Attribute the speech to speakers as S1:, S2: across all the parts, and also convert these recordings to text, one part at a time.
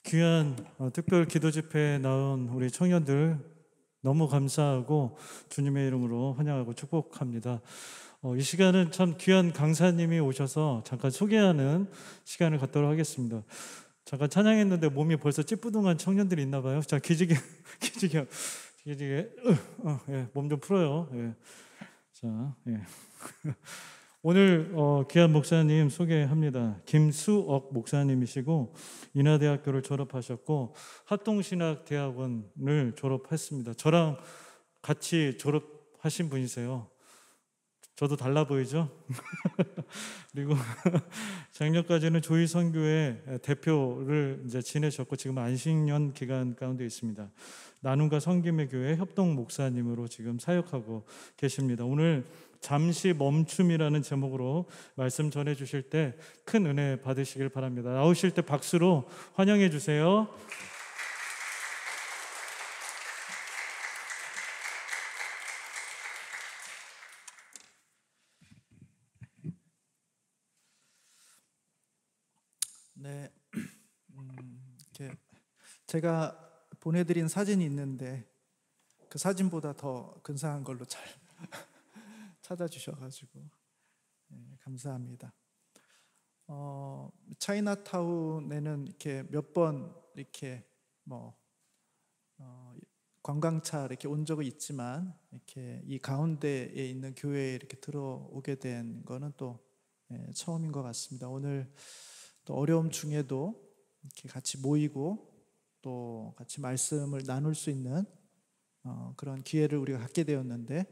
S1: 귀한 특별 기도 집회에 나온 우리 청년들 너무 감사하고 주님의 이름으로 환영하고 축복합니다. 이 시간은 참 귀한 강사님이 오셔서 잠깐 소개하는 시간을 갖도록 하겠습니다. 잠깐 찬양했는데 몸이 벌써 찌뿌둥한 청년들이 있나 봐요. 자, 기지개 몸 좀 풀어요. 예. 자, 예. 오늘 귀한 목사님 소개합니다. 김수억 목사님이시고 인하대학교를 졸업하셨고 합동신학대학원을 졸업했습니다. 저랑 같이 졸업하신 분이세요. 저도 달라 보이죠? 그리고 작년까지는 조희선교회 대표를 이제 지내셨고 지금 안식년 기간 가운데 있습니다. 나눔과 섬김의 교회 협동 목사님으로 지금 사역하고 계십니다. 오늘 잠시 멈춤이라는 제목으로 말씀 전해 주실 때 큰 은혜 받으시길 바랍니다. 나오실 때 박수로 환영해 주세요.
S2: 네, 이렇게 제가 보내드린 사진이 있는데 그 사진보다 더 근사한 걸로 잘 찾아주셔가지고 감사합니다. 차이나타운에는 이렇게 몇 번 이렇게 관광차 이렇게 온 적은 있지만 이렇게 이 가운데에 있는 교회에 이렇게 들어오게 된 거는 또 처음인 것 같습니다. 오늘 또 어려움 중에도 이렇게 같이 모이고 또 같이 말씀을 나눌 수 있는 그런 기회를 우리가 갖게 되었는데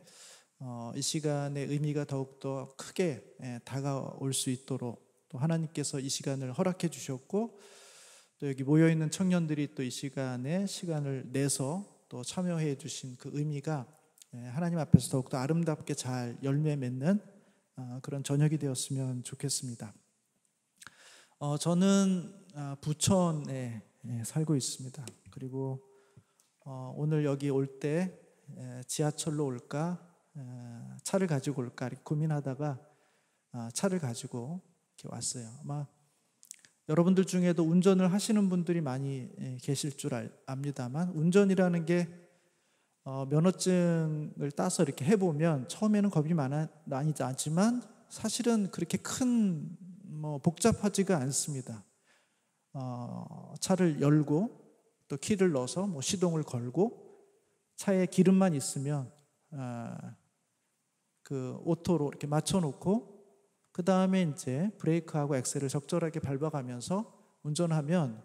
S2: 이 시간의 의미가 더욱더 크게 다가올 수 있도록 또 하나님께서 이 시간을 허락해 주셨고 또 여기 모여있는 청년들이 또 이 시간에 시간을 내서 또 참여해 주신 그 의미가 하나님 앞에서 더욱더 아름답게 잘 열매 맺는 그런 저녁이 되었으면 좋겠습니다. 저는 부천에 살고 있습니다. 그리고 오늘 여기 올 때 지하철로 올까 차를 가지고 올까 이렇게 고민하다가 차를 가지고 이렇게 왔어요. 아마 여러분들 중에도 운전을 하시는 분들이 많이 계실 줄 압니다만 운전이라는 게 면허증을 따서 이렇게 해보면 처음에는 겁이 많이 나지만 사실은 그렇게 큰 복잡하지가 않습니다. 차를 열고 또 키를 넣어서 시동을 걸고 차에 기름만 있으면 그 오토로 이렇게 맞춰놓고 그 다음에 이제 브레이크하고 엑셀을 적절하게 밟아가면서 운전하면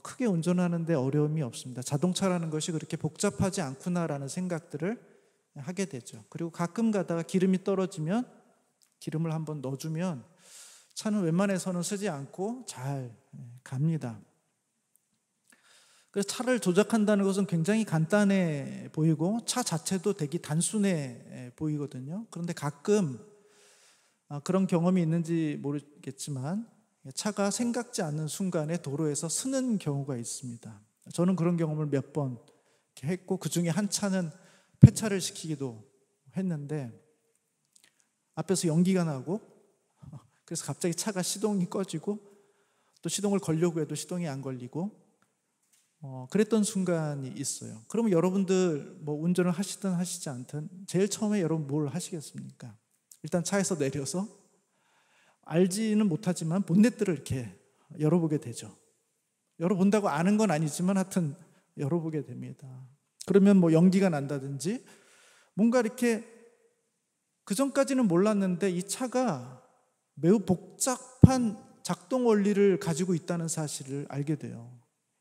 S2: 크게 운전하는데 어려움이 없습니다. 자동차라는 것이 그렇게 복잡하지 않구나라는 생각들을 하게 되죠. 그리고 가끔 가다가 기름이 떨어지면 기름을 한번 넣어주면 차는 웬만해서는 쓰지 않고 잘 갑니다. 그래서 차를 조작한다는 것은 굉장히 간단해 보이고 차 자체도 되게 단순해 보이거든요. 그런데 가끔 그런 경험이 있는지 모르겠지만 차가 생각지 않는 순간에 도로에서 쓰는 경우가 있습니다. 저는 그런 경험을 몇 번 했고 그 중에 한 차는 폐차를 시키기도 했는데 앞에서 연기가 나고 그래서 갑자기 차가 시동이 꺼지고 또 시동을 걸려고 해도 시동이 안 걸리고 그랬던 순간이 있어요. 그러면 여러분들 운전을 하시든 하시지 않든 제일 처음에 여러분 뭘 하시겠습니까? 일단 차에서 내려서 알지는 못하지만 본넷들을 이렇게 열어보게 되죠. 열어본다고 아는 건 아니지만 하여튼 열어보게 됩니다. 그러면 연기가 난다든지 뭔가 이렇게 그전까지는 몰랐는데 이 차가 매우 복잡한 작동 원리를 가지고 있다는 사실을 알게 돼요.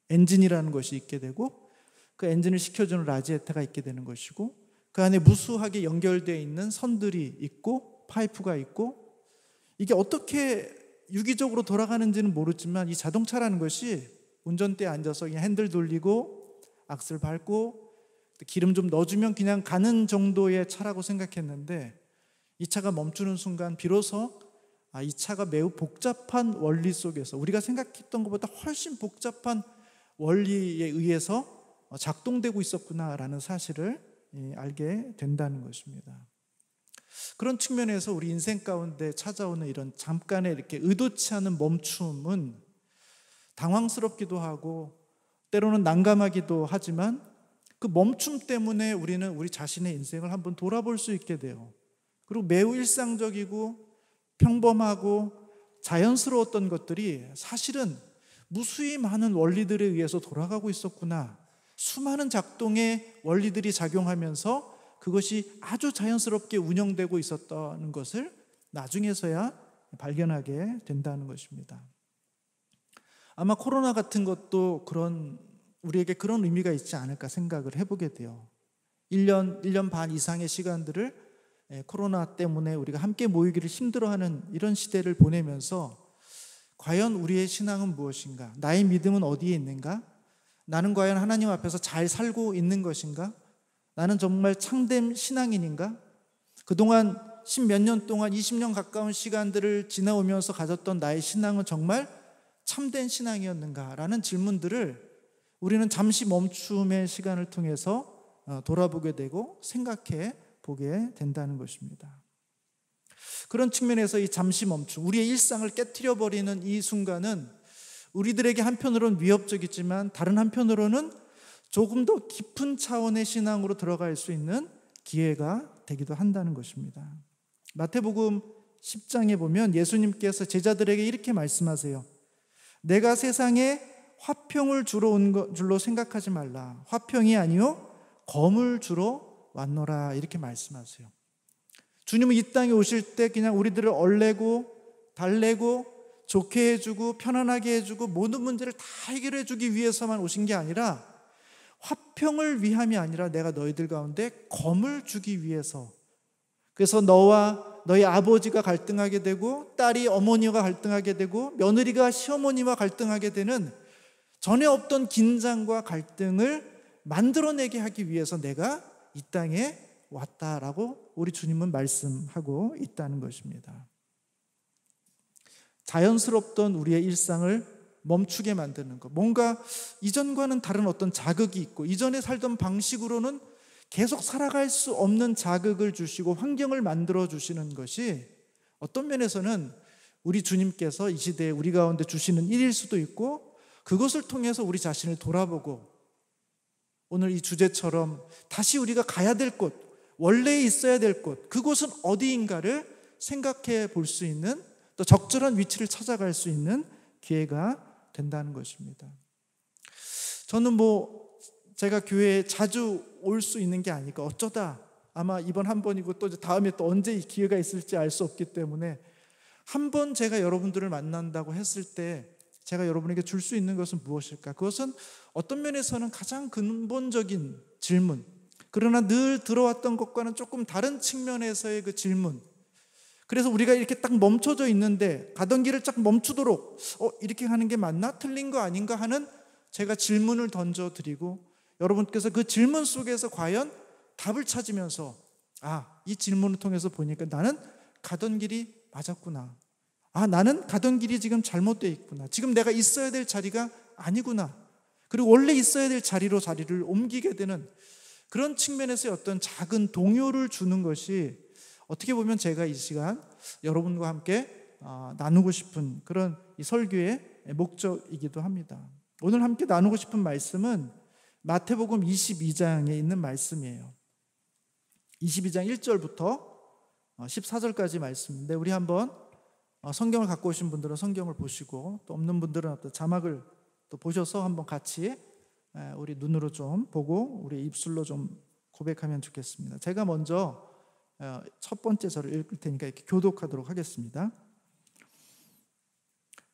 S2: 엔진이라는 것이 있게 되고 그 엔진을 식혀주는 라지에타가 있게 되는 것이고 그 안에 무수하게 연결되어 있는 선들이 있고 파이프가 있고 이게 어떻게 유기적으로 돌아가는지는 모르지만 이 자동차라는 것이 운전대에 앉아서 그냥 핸들 돌리고 악셀 밟고 기름 좀 넣어주면 그냥 가는 정도의 차라고 생각했는데 이 차가 멈추는 순간 비로소 이 차가 매우 복잡한 원리 속에서 우리가 생각했던 것보다 훨씬 복잡한 원리에 의해서 작동되고 있었구나라는 사실을 알게 된다는 것입니다. 그런 측면에서 우리 인생 가운데 찾아오는 이런 잠깐의 이렇게 의도치 않은 멈춤은 당황스럽기도 하고 때로는 난감하기도 하지만 그 멈춤 때문에 우리는 우리 자신의 인생을 한번 돌아볼 수 있게 돼요. 그리고 매우 일상적이고 평범하고 자연스러웠던 것들이 사실은 무수히 많은 원리들에 의해서 돌아가고 있었구나. 수많은 작동의 원리들이 작용하면서 그것이 아주 자연스럽게 운영되고 있었다는 것을 나중에서야 발견하게 된다는 것입니다. 아마 코로나 같은 것도 우리에게 그런 의미가 있지 않을까 생각을 해보게 돼요. 1년 반 이상의 시간들을 코로나 때문에 우리가 함께 모이기를 힘들어하는 이런 시대를 보내면서 과연 우리의 신앙은 무엇인가? 나의 믿음은 어디에 있는가? 나는 과연 하나님 앞에서 잘 살고 있는 것인가? 나는 정말 참된 신앙인인가? 그동안 10몇 년 동안 20년 가까운 시간들을 지나오면서 가졌던 나의 신앙은 정말 참된 신앙이었는가라는 질문들을 우리는 잠시 멈춤의 시간을 통해서 돌아보게 되고 생각해 보게 된다는 것입니다. 그런 측면에서 이 잠시 멈춤, 우리의 일상을 깨트려버리는 이 순간은 우리들에게 한편으로는 위협적이지만 다른 한편으로는 조금 더 깊은 차원의 신앙으로 들어갈 수 있는 기회가 되기도 한다는 것입니다. 마태복음 10장에 보면 예수님께서 제자들에게 이렇게 말씀하세요. 내가 세상에 화평을 주러 온 줄로 생각하지 말라. 화평이 아니요 검을 주러 왔노라. 이렇게 말씀하세요. 주님은 이 땅에 오실 때 그냥 우리들을 얼레고 달래고 좋게 해주고 편안하게 해주고 모든 문제를 다 해결해 주기 위해서만 오신 게 아니라 화평을 위함이 아니라 내가 너희들 가운데 검을 주기 위해서, 그래서 너와 너희 아버지가 갈등하게 되고 딸이 어머니와 갈등하게 되고 며느리가 시어머니와 갈등하게 되는 전에 없던 긴장과 갈등을 만들어내게 하기 위해서 내가 이 땅에 왔다라고 우리 주님은 말씀하고 있다는 것입니다. 자연스럽던 우리의 일상을 멈추게 만드는 것, 뭔가 이전과는 다른 어떤 자극이 있고 이전에 살던 방식으로는 계속 살아갈 수 없는 자극을 주시고 환경을 만들어 주시는 것이 어떤 면에서는 우리 주님께서 이 시대에 우리 가운데 주시는 일일 수도 있고, 그것을 통해서 우리 자신을 돌아보고 오늘 이 주제처럼 다시 우리가 가야 될 곳, 원래 있어야 될 곳, 그곳은 어디인가를 생각해 볼 수 있는, 또 적절한 위치를 찾아갈 수 있는 기회가 된다는 것입니다. 저는 제가 교회에 자주 올 수 있는 게 아니까 어쩌다 아마 이번 한 번이고 또 다음에 또 언제 이 기회가 있을지 알 수 없기 때문에 한 번 제가 여러분들을 만난다고 했을 때 제가 여러분에게 줄 수 있는 것은 무엇일까? 그것은 어떤 면에서는 가장 근본적인 질문, 그러나 늘 들어왔던 것과는 조금 다른 측면에서의 그 질문, 그래서 우리가 이렇게 딱 멈춰져 있는데 가던 길을 쫙 멈추도록 이렇게 하는 게 맞나? 틀린 거 아닌가? 하는 제가 질문을 던져드리고 여러분께서 그 질문 속에서 과연 답을 찾으면서 이 질문을 통해서 보니까 나는 가던 길이 맞았구나. 나는 가던 길이 지금 잘못되어 있구나. 지금 내가 있어야 될 자리가 아니구나. 그리고 원래 있어야 될 자리로 자리를 옮기게 되는 그런 측면에서의 어떤 작은 동요를 주는 것이 어떻게 보면 제가 이 시간 여러분과 함께 나누고 싶은 그런 이 설교의 목적이기도 합니다. 오늘 함께 나누고 싶은 말씀은 마태복음 22장에 있는 말씀이에요. 22장 1절부터 14절까지 말씀인데, 우리 한번 성경을 갖고 오신 분들은 성경을 보시고 또 없는 분들은 어떤 자막을 또 보셔서 한번 같이 우리 눈으로 좀 보고 우리 입술로 좀 고백하면 좋겠습니다. 제가 먼저 첫 번째 절을 읽을 테니까 이렇게 교독하도록 하겠습니다.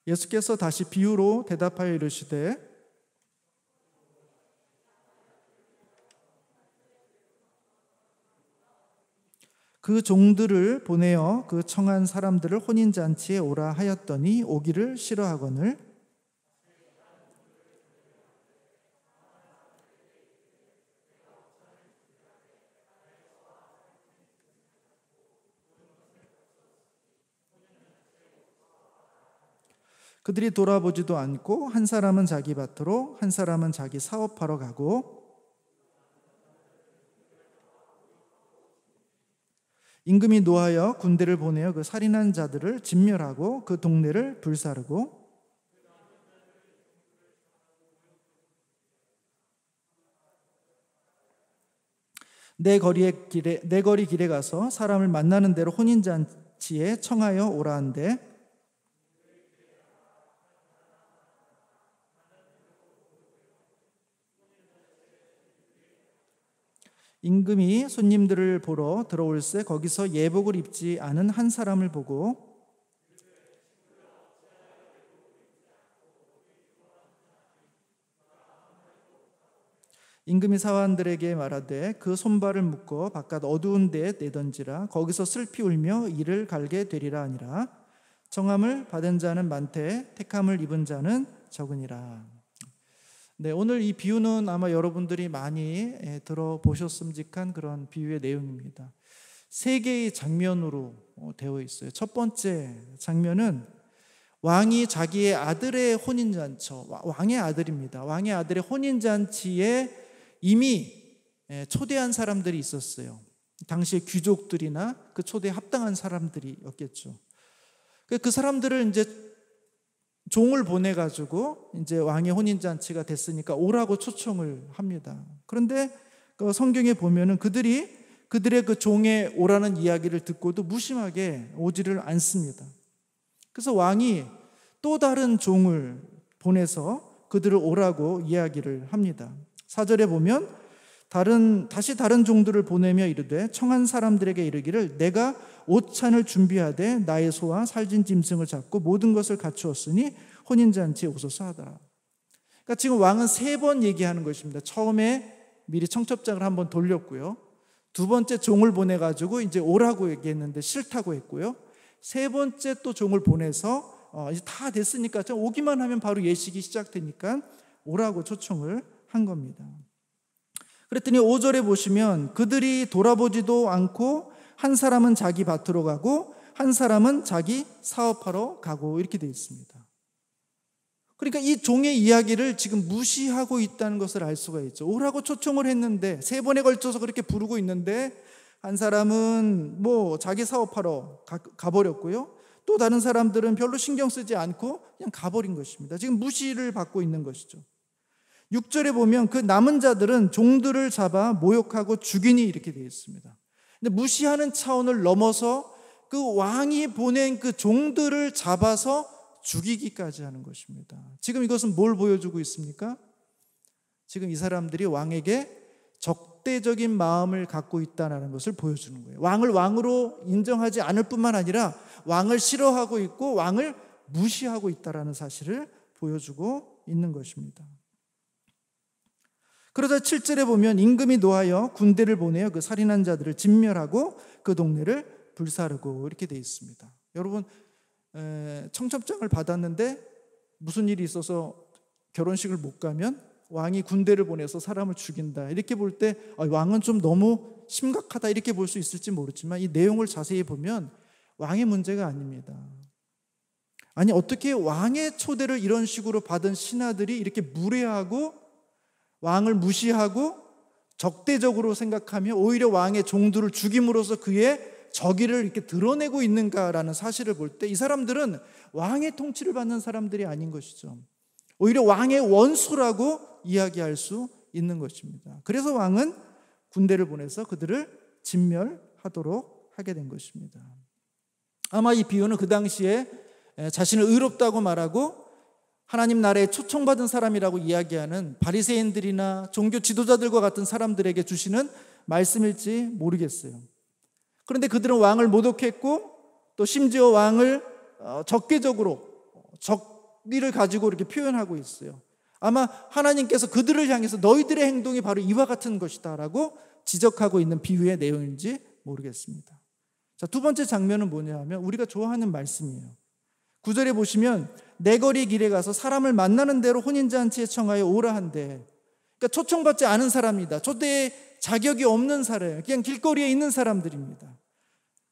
S2: 예수께서 다시 비유로 대답하여 이르시되 그 종들을 보내어 그 청한 사람들을 혼인잔치에 오라 하였더니 오기를 싫어하거늘 그들이 돌아보지도 않고 한 사람은 자기 밭으로 한 사람은 자기 사업하러 가고 임금이 노하여 군대를 보내어 그 살인한 자들을 진멸하고 그 동네를 불사르고 내 거리 길에 가서 사람을 만나는 대로 혼인잔치에 청하여 오라 한데 임금이 손님들을 보러 들어올새 거기서 예복을 입지 않은 한 사람을 보고 임금이 사환들에게 말하되 그 손발을 묶어 바깥 어두운 데에 내던지라. 거기서 슬피 울며 이를 갈게 되리라 하니라. 청함을 받은 자는 많되 택함을 입은 자는 적으니라. 네, 오늘 이 비유는 아마 여러분들이 많이 들어보셨음직한 그런 비유의 내용입니다. 세 개의 장면으로 되어 있어요. 첫 번째 장면은 왕이 자기의 아들의 혼인잔치, 왕의 아들입니다. 왕의 아들의 혼인잔치에 이미 초대한 사람들이 있었어요. 당시의 귀족들이나 그 초대에 합당한 사람들이었겠죠. 그 사람들을 이제 종을 보내가지고 이제 왕의 혼인잔치가 됐으니까 오라고 초청을 합니다. 그런데 그 성경에 보면은 그들의 그 종의 오라는 이야기를 듣고도 무심하게 오지를 않습니다. 그래서 왕이 또 다른 종을 보내서 그들을 오라고 이야기를 합니다. 4절에 보면 다시 다른 종들을 보내며 이르되 청한 사람들에게 이르기를 내가 옷찬을 준비하되 나의 소와 살진 짐승을 잡고 모든 것을 갖추었으니 혼인잔치에 오소서 하더라. 그러니까 지금 왕은 3번 얘기하는 것입니다. 처음에 미리 청첩장을 한번 돌렸고요. 두 번째 종을 보내가지고 이제 오라고 얘기했는데 싫다고 했고요. 세 번째 또 종을 보내서 이제 다 됐으니까 오기만 하면 바로 예식이 시작되니까 오라고 초청을 한 겁니다. 그랬더니 5절에 보시면 그들이 돌아보지도 않고 한 사람은 자기 밭으로 가고 한 사람은 자기 사업하러 가고 이렇게 되어 있습니다. 그러니까 이 종의 이야기를 지금 무시하고 있다는 것을 알 수가 있죠. 오라고 초청을 했는데 3번에 걸쳐서 그렇게 부르고 있는데 한 사람은 뭐 자기 사업하러 가버렸고요. 또 다른 사람들은 별로 신경 쓰지 않고 그냥 가버린 것입니다. 지금 무시를 받고 있는 것이죠. 6절에 보면 그 남은 자들은 종들을 잡아 모욕하고 죽이니 이렇게 되어 있습니다. 근데 무시하는 차원을 넘어서 그 왕이 보낸 그 종들을 잡아서 죽이기까지 하는 것입니다. 지금 이것은 뭘 보여주고 있습니까? 지금 이 사람들이 왕에게 적대적인 마음을 갖고 있다는 것을 보여주는 거예요. 왕을 왕으로 인정하지 않을 뿐만 아니라 왕을 싫어하고 있고 왕을 무시하고 있다는 사실을 보여주고 있는 것입니다. 그러자 7절에 보면 임금이 노하여 군대를 보내어 그 살인한 자들을 진멸하고 그 동네를 불사르고 이렇게 되어 있습니다. 여러분 청첩장을 받았는데 무슨 일이 있어서 결혼식을 못 가면 왕이 군대를 보내서 사람을 죽인다 이렇게 볼 때 왕은 좀 너무 심각하다 이렇게 볼 수 있을지 모르지만 이 내용을 자세히 보면 왕의 문제가 아닙니다. 아니 어떻게 왕의 초대를 이런 식으로 받은 신하들이 이렇게 무례하고 왕을 무시하고 적대적으로 생각하며 오히려 왕의 종들을 죽임으로써 그의 적의를 이렇게 드러내고 있는가라는 사실을 볼 때 이 사람들은 왕의 통치를 받는 사람들이 아닌 것이죠. 오히려 왕의 원수라고 이야기할 수 있는 것입니다. 그래서 왕은 군대를 보내서 그들을 진멸하도록 하게 된 것입니다. 아마 이 비유는 그 당시에 자신을 의롭다고 말하고 하나님 나라에 초청받은 사람이라고 이야기하는 바리새인들이나 종교 지도자들과 같은 사람들에게 주시는 말씀일지 모르겠어요. 그런데 그들은 왕을 모독했고 또 심지어 왕을 적개적으로 적의를 가지고 이렇게 표현하고 있어요. 아마 하나님께서 그들을 향해서 너희들의 행동이 바로 이와 같은 것이다 라고 지적하고 있는 비유의 내용인지 모르겠습니다. 자, 두 번째 장면은 뭐냐 하면 우리가 좋아하는 말씀이에요. 9절에 보시면 내 거리 길에 가서 사람을 만나는 대로 혼인잔치에 청하여 오라 한대. 그러니까 초청받지 않은 사람이다. 초대에 자격이 없는 사람이에요. 그냥 길거리에 있는 사람들입니다.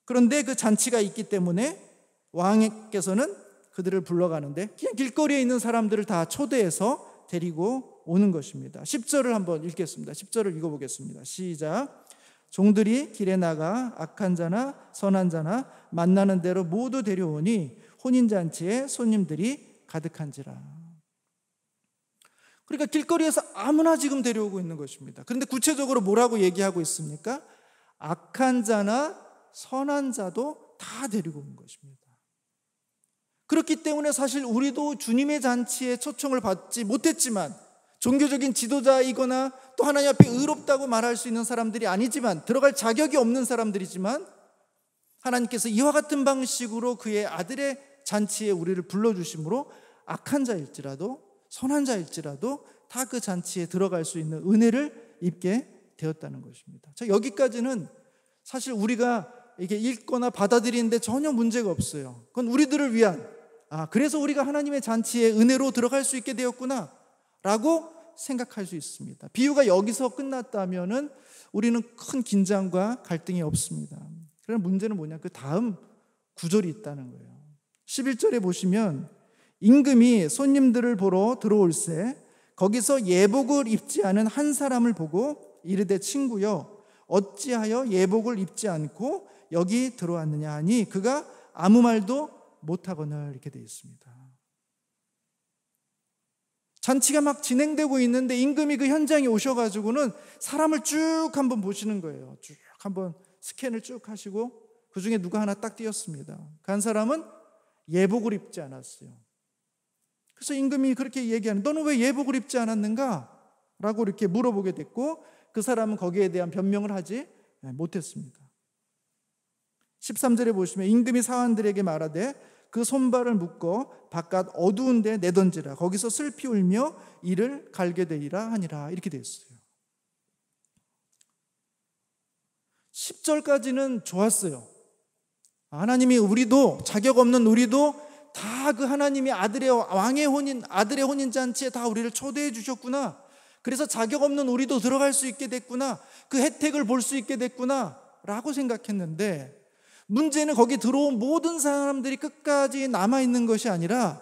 S2: 그런데 그 잔치가 있기 때문에 왕께서는 그들을 불러가는데 그냥 길거리에 있는 사람들을 다 초대해서 데리고 오는 것입니다. 10절을 한번 읽겠습니다. 10절을 읽어보겠습니다. 시작. 종들이 길에 나가 악한 자나 선한 자나 만나는 대로 모두 데려오니 혼인잔치에 손님들이 가득한지라. 그러니까 길거리에서 아무나 지금 데려오고 있는 것입니다. 그런데 구체적으로 뭐라고 얘기하고 있습니까? 악한 자나 선한 자도 다 데리고 온 것입니다. 그렇기 때문에 사실 우리도 주님의 잔치에 초청을 받지 못했지만, 종교적인 지도자이거나 또 하나님 앞에 의롭다고 말할 수 있는 사람들이 아니지만, 들어갈 자격이 없는 사람들이지만, 하나님께서 이와 같은 방식으로 그의 아들의 잔치에 우리를 불러주심으로 악한 자일지라도 선한 자일지라도 다 그 잔치에 들어갈 수 있는 은혜를 입게 되었다는 것입니다. 자, 여기까지는 사실 우리가 이게 읽거나 받아들이는데 전혀 문제가 없어요. 그건 우리들을 위한, 그래서 우리가 하나님의 잔치에 은혜로 들어갈 수 있게 되었구나 라고 생각할 수 있습니다. 비유가 여기서 끝났다면은 우리는 큰 긴장과 갈등이 없습니다. 그러나 문제는 뭐냐, 그 다음 구절이 있다는 거예요. 11절에 보시면 임금이 손님들을 보러 들어올세 거기서 예복을 입지 않은 한 사람을 보고 이르되 친구여 어찌하여 예복을 입지 않고 여기 들어왔느냐 하니 그가 아무 말도 못하거늘, 이렇게 되어 있습니다. 잔치가 막 진행되고 있는데 임금이 그 현장에 오셔가지고는 사람을 쭉 한번 보시는 거예요. 쭉 한번 스캔을 쭉 하시고 그 중에 누가 하나 딱 띄었습니다. 그 한 사람은 예복을 입지 않았어요. 그래서 임금이 그렇게 얘기하는, 너는 왜 예복을 입지 않았는가? 라고 이렇게 물어보게 됐고, 그 사람은 거기에 대한 변명을 하지 못했습니다. 13절에 보시면 임금이 사환들에게 말하되 그 손발을 묶어 바깥 어두운 데 내던지라 거기서 슬피 울며 이를 갈게 되리라 하니라, 이렇게 되어 있어요. 10절까지는 좋았어요. 하나님이 우리도, 자격 없는 우리도 다 그 하나님이 왕의 혼인, 아들의 혼인잔치에 다 우리를 초대해 주셨구나. 그래서 자격 없는 우리도 들어갈 수 있게 됐구나. 그 혜택을 볼 수 있게 됐구나 라고 생각했는데, 문제는 거기 들어온 모든 사람들이 끝까지 남아있는 것이 아니라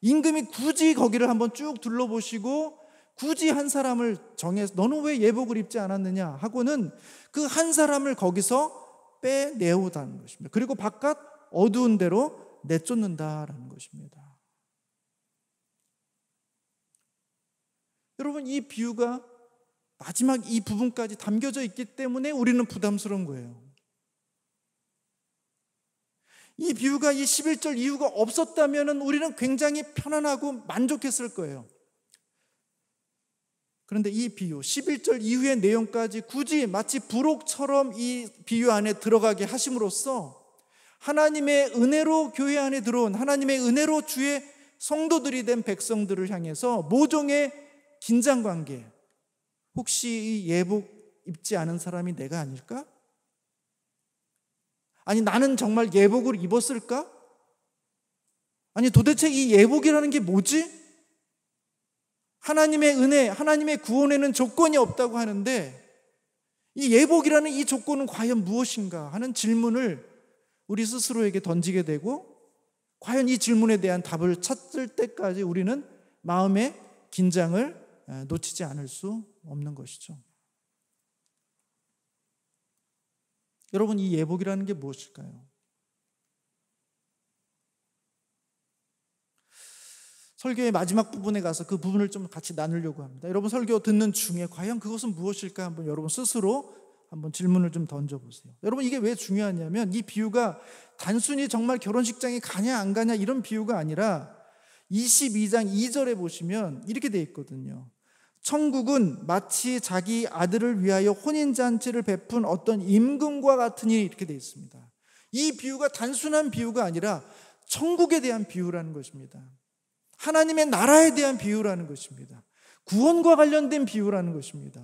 S2: 임금이 굳이 거기를 한번 쭉 둘러보시고 굳이 한 사람을 정해서 너는 왜 예복을 입지 않았느냐 하고는 그 한 사람을 거기서 빼내오다는 것입니다. 그리고 바깥 어두운 데로 내쫓는다라는 것입니다. 여러분, 이 비유가 마지막 이 부분까지 담겨져 있기 때문에 우리는 부담스러운 거예요. 이 비유가, 이 11절 이유가 없었다면 우리는 굉장히 편안하고 만족했을 거예요. 그런데 이 비유 11절 이후의 내용까지 굳이 마치 부록처럼 이 비유 안에 들어가게 하심으로써 하나님의 은혜로 교회 안에 들어온, 하나님의 은혜로 주의 성도들이 된 백성들을 향해서 모종의 긴장관계, 혹시 이 예복 입지 않은 사람이 내가 아닐까? 아니, 나는 정말 예복을 입었을까? 아니, 도대체 이 예복이라는 게 뭐지? 하나님의 은혜, 하나님의 구원에는 조건이 없다고 하는데 이 예복이라는 이 조건은 과연 무엇인가 하는 질문을 우리 스스로에게 던지게 되고, 과연 이 질문에 대한 답을 찾을 때까지 우리는 마음의 긴장을 놓치지 않을 수 없는 것이죠. 여러분, 이 예복이라는 게 무엇일까요? 설교의 마지막 부분에 가서 그 부분을 좀 같이 나누려고 합니다. 여러분, 설교 듣는 중에 과연 그것은 무엇일까 한번 여러분 스스로 한번 질문을 좀 던져보세요. 여러분, 이게 왜 중요하냐면 이 비유가 단순히 정말 결혼식장에 가냐 안 가냐 이런 비유가 아니라 22장 2절에 보시면 이렇게 되어 있거든요. 천국은 마치 자기 아들을 위하여 혼인잔치를 베푼 어떤 임금과 같으니, 이렇게 되어 있습니다. 이 비유가 단순한 비유가 아니라 천국에 대한 비유라는 것입니다. 하나님의 나라에 대한 비유라는 것입니다. 구원과 관련된 비유라는 것입니다.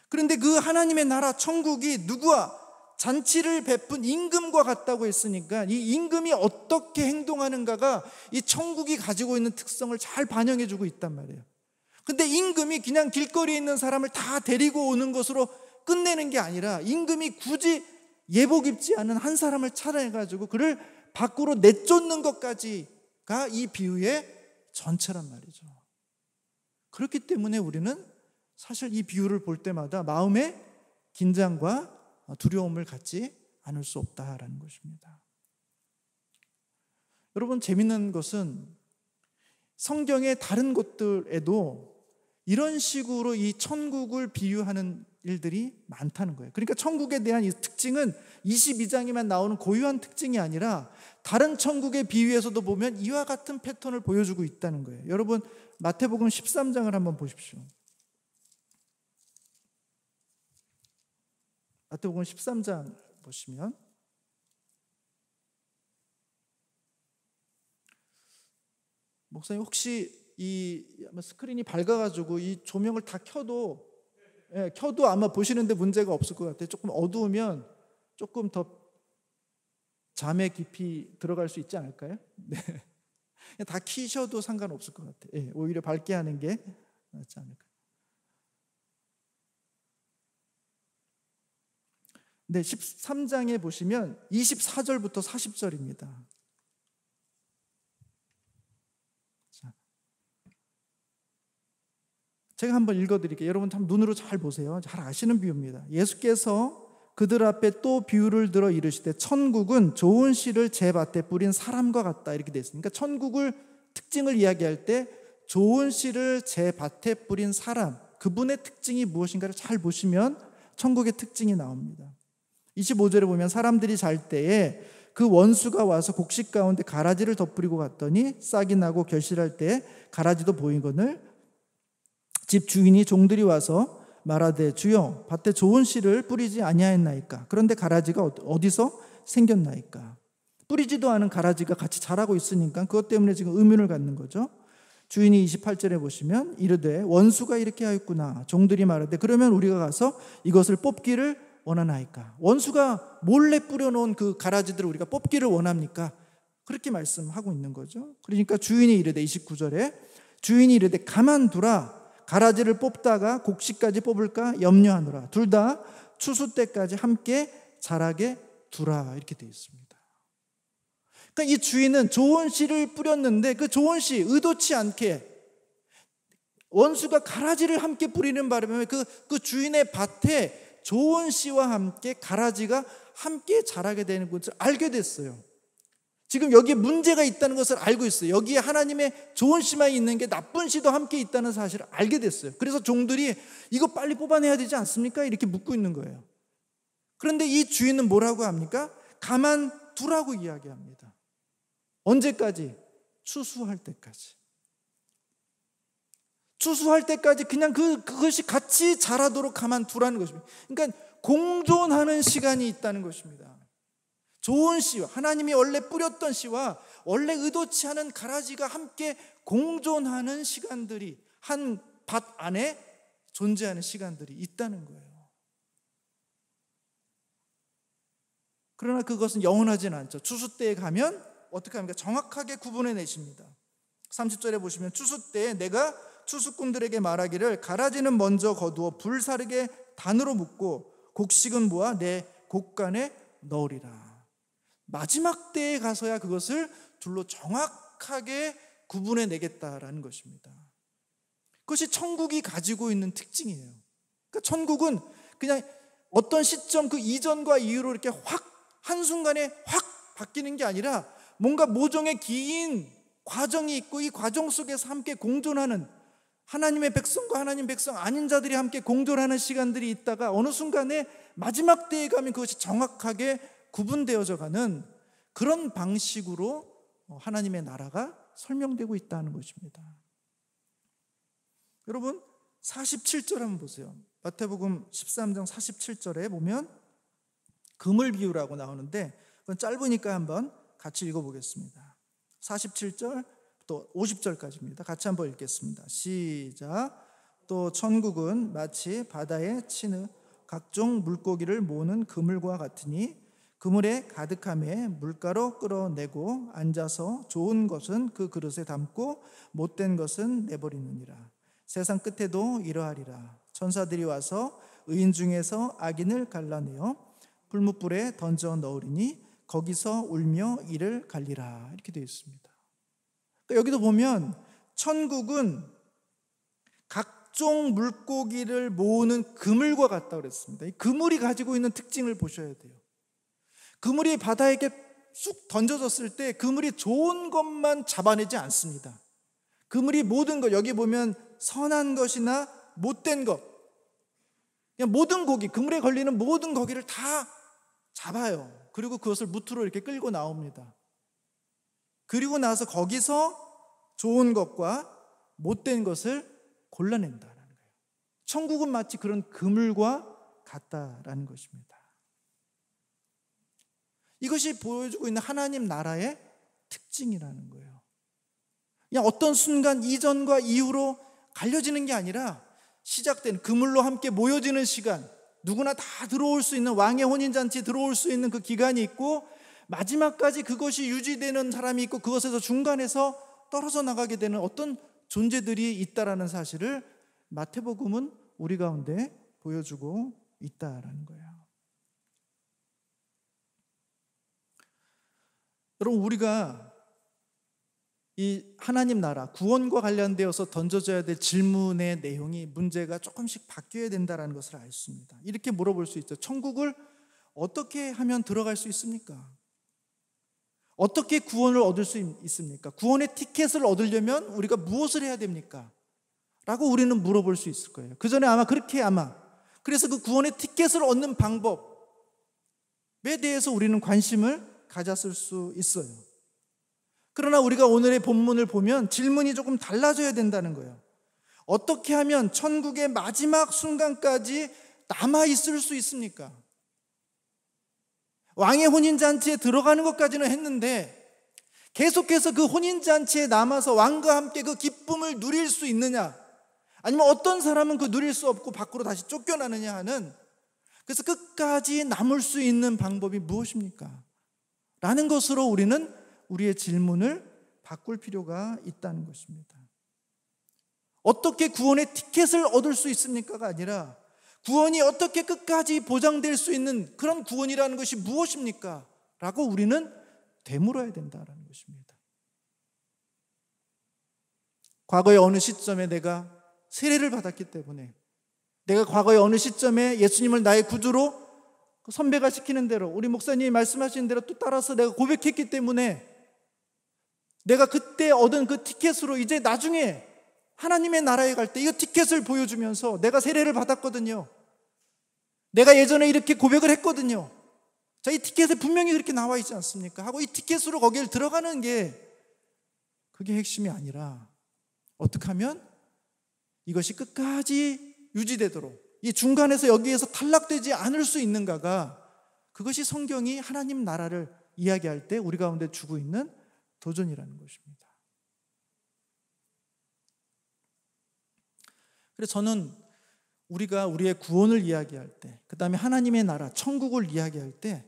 S2: 그런데 그 하나님의 나라 천국이 누구와 잔치를 베푼 임금과 같다고 했으니까 이 임금이 어떻게 행동하는가가 이 천국이 가지고 있는 특성을 잘 반영해 주고 있단 말이에요. 근데 임금이 그냥 길거리에 있는 사람을 다 데리고 오는 것으로 끝내는 게 아니라 임금이 굳이 예복 입지 않은 한 사람을 찾아내가지고 그를 밖으로 내쫓는 것까지가 이 비유의 전체란 말이죠. 그렇기 때문에 우리는 사실 이 비유를 볼 때마다 마음의 긴장과 두려움을 갖지 않을 수 없다라는 것입니다. 여러분, 재밌는 것은 성경의 다른 곳들에도 이런 식으로 이 천국을 비유하는 일들이 많다는 거예요. 그러니까 천국에 대한 이 특징은 22장에만 나오는 고유한 특징이 아니라 다른 천국의 비유에서도 보면 이와 같은 패턴을 보여주고 있다는 거예요. 여러분, 마태복음 13장을 한번 보십시오. 마태복음 13장 보시면 목사님 혹시 이 스크린이 밝아가지고 이 조명을 다 켜도 아마 보시는데 문제가 없을 것 같아요. 조금 어두우면 조금 더 잠에 깊이 들어갈 수 있지 않을까요? 네. 다 키셔도 상관없을 것 같아요. 오히려 밝게 하는 게 낫지 않을까. 네, 13장에 보시면 24절부터 40절입니다. 제가 한번 읽어드릴게요. 여러분 한번 눈으로 잘 보세요. 잘 아시는 비유입니다. 예수께서 그들 앞에 또 비유를 들어 이르시되 천국은 좋은 씨를 제 밭에 뿌린 사람과 같다 이렇게 되어 있습니다. 그러니까 천국을 특징을 이야기할 때 좋은 씨를 제 밭에 뿌린 사람, 그분의 특징이 무엇인가를 잘 보시면 천국의 특징이 나옵니다. 25절에 보면 사람들이 잘 때에 그 원수가 와서 곡식 가운데 가라지를 덧뿌리고 갔더니 싹이 나고 결실할 때 가라지도 보이거늘 집 주인이 종들이 와서 말하되 주여 밭에 좋은 씨를 뿌리지 아니하였나이까. 그런데 가라지가 어디서 생겼나이까. 뿌리지도 않은 가라지가 같이 자라고 있으니까 그것 때문에 지금 의문을 갖는 거죠. 주인이 28절에 보시면 이르되 원수가 이렇게 하였구나. 종들이 말하되 그러면 우리가 가서 이것을 뽑기를 원하나이까. 원수가 몰래 뿌려놓은 그 가라지들을 우리가 뽑기를 원합니까? 그렇게 말씀하고 있는 거죠. 그러니까 주인이 이르되 29절에 주인이 이르되 가만두라. 가라지를 뽑다가 곡식까지 뽑을까 염려하노라. 둘 다 추수 때까지 함께 자라게 두라. 이렇게 되어 있습니다. 그러니까 이 주인은 좋은 씨를 뿌렸는데 그 좋은 씨 의도치 않게 원수가 가라지를 함께 뿌리는 바람에 그 주인의 밭에 좋은 씨와 함께 가라지가 함께 자라게 되는 것을 알게 됐어요. 지금 여기에 문제가 있다는 것을 알고 있어요. 여기에 하나님의 좋은 씨만 있는 게 나쁜 씨도 함께 있다는 사실을 알게 됐어요. 그래서 종들이 이거 빨리 뽑아내야 되지 않습니까? 이렇게 묻고 있는 거예요. 그런데 이 주인은 뭐라고 합니까? 가만두라고 이야기합니다. 언제까지? 추수할 때까지. 추수할 때까지 그냥 그것이 같이 자라도록 가만두라는 것입니다. 그러니까 공존하는 시간이 있다는 것입니다. 좋은 씨와 하나님이 원래 뿌렸던 씨와 원래 의도치 않은 가라지가 함께 공존하는 시간들이 한 밭 안에 존재하는 시간들이 있다는 거예요. 그러나 그것은 영원하지는 않죠. 추수 때에 가면 어떻게 합니까? 정확하게 구분해내십니다. 30절에 보시면 추수 때에 내가 추수꾼들에게 말하기를 가라지는 먼저 거두어 불사르게 단으로 묶고 곡식은 모아 내 곡간에 넣으리라. 마지막 때에 가서야 그것을 둘로 정확하게 구분해내겠다라는 것입니다. 그것이 천국이 가지고 있는 특징이에요. 그러니까 천국은 그냥 어떤 시점 그 이전과 이후로 이렇게 확 한순간에 확 바뀌는 게 아니라 뭔가 모종의 긴 과정이 있고 이 과정 속에서 함께 공존하는 하나님의 백성과 하나님 백성 아닌 자들이 함께 공존하는 시간들이 있다가 어느 순간에 마지막 때에 가면 그것이 정확하게 구분되어져 가는 그런 방식으로 하나님의 나라가 설명되고 있다는 것입니다. 여러분 47절 한번 보세요. 마태복음 13장 47절에 보면 그물 비유라고 나오는데 그건 짧으니까 한번 같이 읽어보겠습니다. 47절 또 50절까지입니다. 같이 한번 읽겠습니다. 시작. 또 천국은 마치 바다에 치는 각종 물고기를 모으는 그물과 같으니 그물에 가득함에 물가로 끌어내고 앉아서 좋은 것은 그 그릇에 담고 못된 것은 내버리느니라. 세상 끝에도 이러하리라. 천사들이 와서 의인 중에서 악인을 갈라내어 불뭇불에 던져 넣으리니 거기서 울며 이를 갈리라. 이렇게 되어 있습니다. 그러니까 여기도 보면 천국은 각종 물고기를 모으는 그물과 같다고 그랬습니다. 이 그물이 가지고 있는 특징을 보셔야 돼요. 그물이 바다에게 쑥 던져졌을 때 그물이 좋은 것만 잡아내지 않습니다. 그물이 모든 것, 여기 보면 선한 것이나 못된 것, 그냥 모든 고기, 그물에 걸리는 모든 고기를 다 잡아요. 그리고 그것을 무트로 이렇게 끌고 나옵니다. 그리고 나서 거기서 좋은 것과 못된 것을 골라낸다는 거예요. 천국은 마치 그런 그물과 같다라는 것입니다. 이것이 보여주고 있는 하나님 나라의 특징이라는 거예요. 그냥 어떤 순간 이전과 이후로 갈려지는 게 아니라 시작된 그물로 함께 모여지는 시간, 누구나 다 들어올 수 있는 왕의 혼인잔치에 들어올 수 있는 그 기간이 있고 마지막까지 그것이 유지되는 사람이 있고 그것에서 중간에서 떨어져 나가게 되는 어떤 존재들이 있다라는 사실을 마태복음은 우리 가운데 보여주고 있다라는 거예요. 여러분, 우리가 이 하나님 나라 구원과 관련되어서 던져져야 될 질문의 내용이 문제가 조금씩 바뀌어야 된다는 것을 알습니다. 이렇게 물어볼 수 있죠. 천국을 어떻게 하면 들어갈 수 있습니까? 어떻게 구원을 얻을 수 있습니까? 구원의 티켓을 얻으려면 우리가 무엇을 해야 됩니까? 라고 우리는 물어볼 수 있을 거예요. 그 전에 그래서 그 구원의 티켓을 얻는 방법에 대해서 우리는 관심을 가졌을 수 있어요. 그러나 우리가 오늘의 본문을 보면 질문이 조금 달라져야 된다는 거예요. 어떻게 하면 천국의 마지막 순간까지 남아있을 수 있습니까? 왕의 혼인잔치에 들어가는 것까지는 했는데 계속해서 그 혼인잔치에 남아서 왕과 함께 그 기쁨을 누릴 수 있느냐, 아니면 어떤 사람은 그 누릴 수 없고 밖으로 다시 쫓겨나느냐 하는, 그래서 끝까지 남을 수 있는 방법이 무엇입니까? 라는 것으로 우리는 우리의 질문을 바꿀 필요가 있다는 것입니다. 어떻게 구원의 티켓을 얻을 수 있습니까가 아니라 구원이 어떻게 끝까지 보장될 수 있는 그런 구원이라는 것이 무엇입니까? 라고 우리는 되물어야 된다는 것입니다. 과거의 어느 시점에 내가 세례를 받았기 때문에, 내가 과거의 어느 시점에 예수님을 나의 구주로 선배가 시키는 대로, 우리 목사님이 말씀하시는 대로 또 따라서 내가 고백했기 때문에 내가 그때 얻은 그 티켓으로 이제 나중에 하나님의 나라에 갈 때 이 티켓을 보여주면서 내가 세례를 받았거든요, 내가 예전에 이렇게 고백을 했거든요, 자, 이 티켓에 분명히 그렇게 나와 있지 않습니까? 하고 이 티켓으로 거기를 들어가는 게, 그게 핵심이 아니라 어떻게 하면 이것이 끝까지 유지되도록, 이 중간에서 여기에서 탈락되지 않을 수 있는가가, 그것이 성경이 하나님 나라를 이야기할 때 우리 가운데 주고 있는 도전이라는 것입니다. 그래서 저는 우리가 우리의 구원을 이야기할 때, 그 다음에 하나님의 나라, 천국을 이야기할 때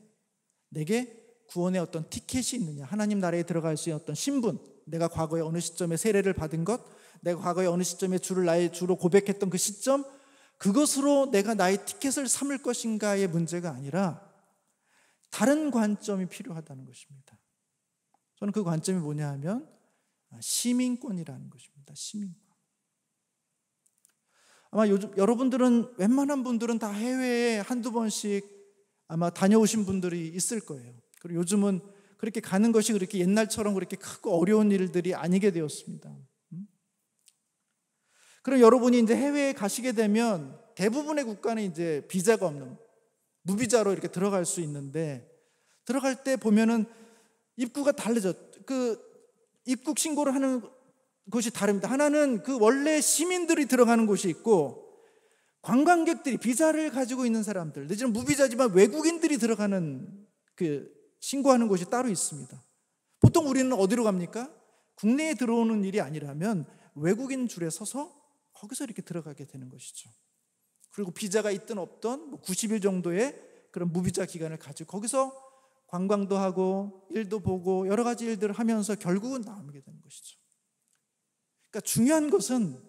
S2: 내게 구원의 어떤 티켓이 있느냐, 하나님 나라에 들어갈 수 있는 어떤 신분, 내가 과거에 어느 시점에 세례를 받은 것, 내가 과거에 어느 시점에 주를 나의 주로 고백했던 그 시점, 그것으로 내가 나의 티켓을 삼을 것인가의 문제가 아니라 다른 관점이 필요하다는 것입니다. 저는 그 관점이 뭐냐 하면 시민권이라는 것입니다. 시민권. 아마 요즘 여러분들은, 웬만한 분들은 다 해외에 한두 번씩 아마 다녀오신 분들이 있을 거예요. 그리고 요즘은 그렇게 가는 것이 그렇게 옛날처럼 그렇게 크고 어려운 일들이 아니게 되었습니다. 그럼 여러분이 이제 해외에 가시게 되면 대부분의 국가는 이제 비자가 없는 무비자로 이렇게 들어갈 수 있는데, 들어갈 때 보면은 입구가 다르죠. 그 입국 신고를 하는 곳이 다릅니다. 하나는 그 원래 시민들이 들어가는 곳이 있고, 관광객들이, 비자를 가지고 있는 사람들, 내지는 무비자지만 외국인들이 들어가는 그 신고하는 곳이 따로 있습니다. 보통 우리는 어디로 갑니까? 국내에 들어오는 일이 아니라면 외국인 줄에 서서 거기서 이렇게 들어가게 되는 것이죠. 그리고 비자가 있든 없든 90일 정도의 그런 무비자 기간을 가지고 거기서 관광도 하고 일도 보고 여러 가지 일들을 하면서 결국은 나오게 되는 것이죠. 그러니까 중요한 것은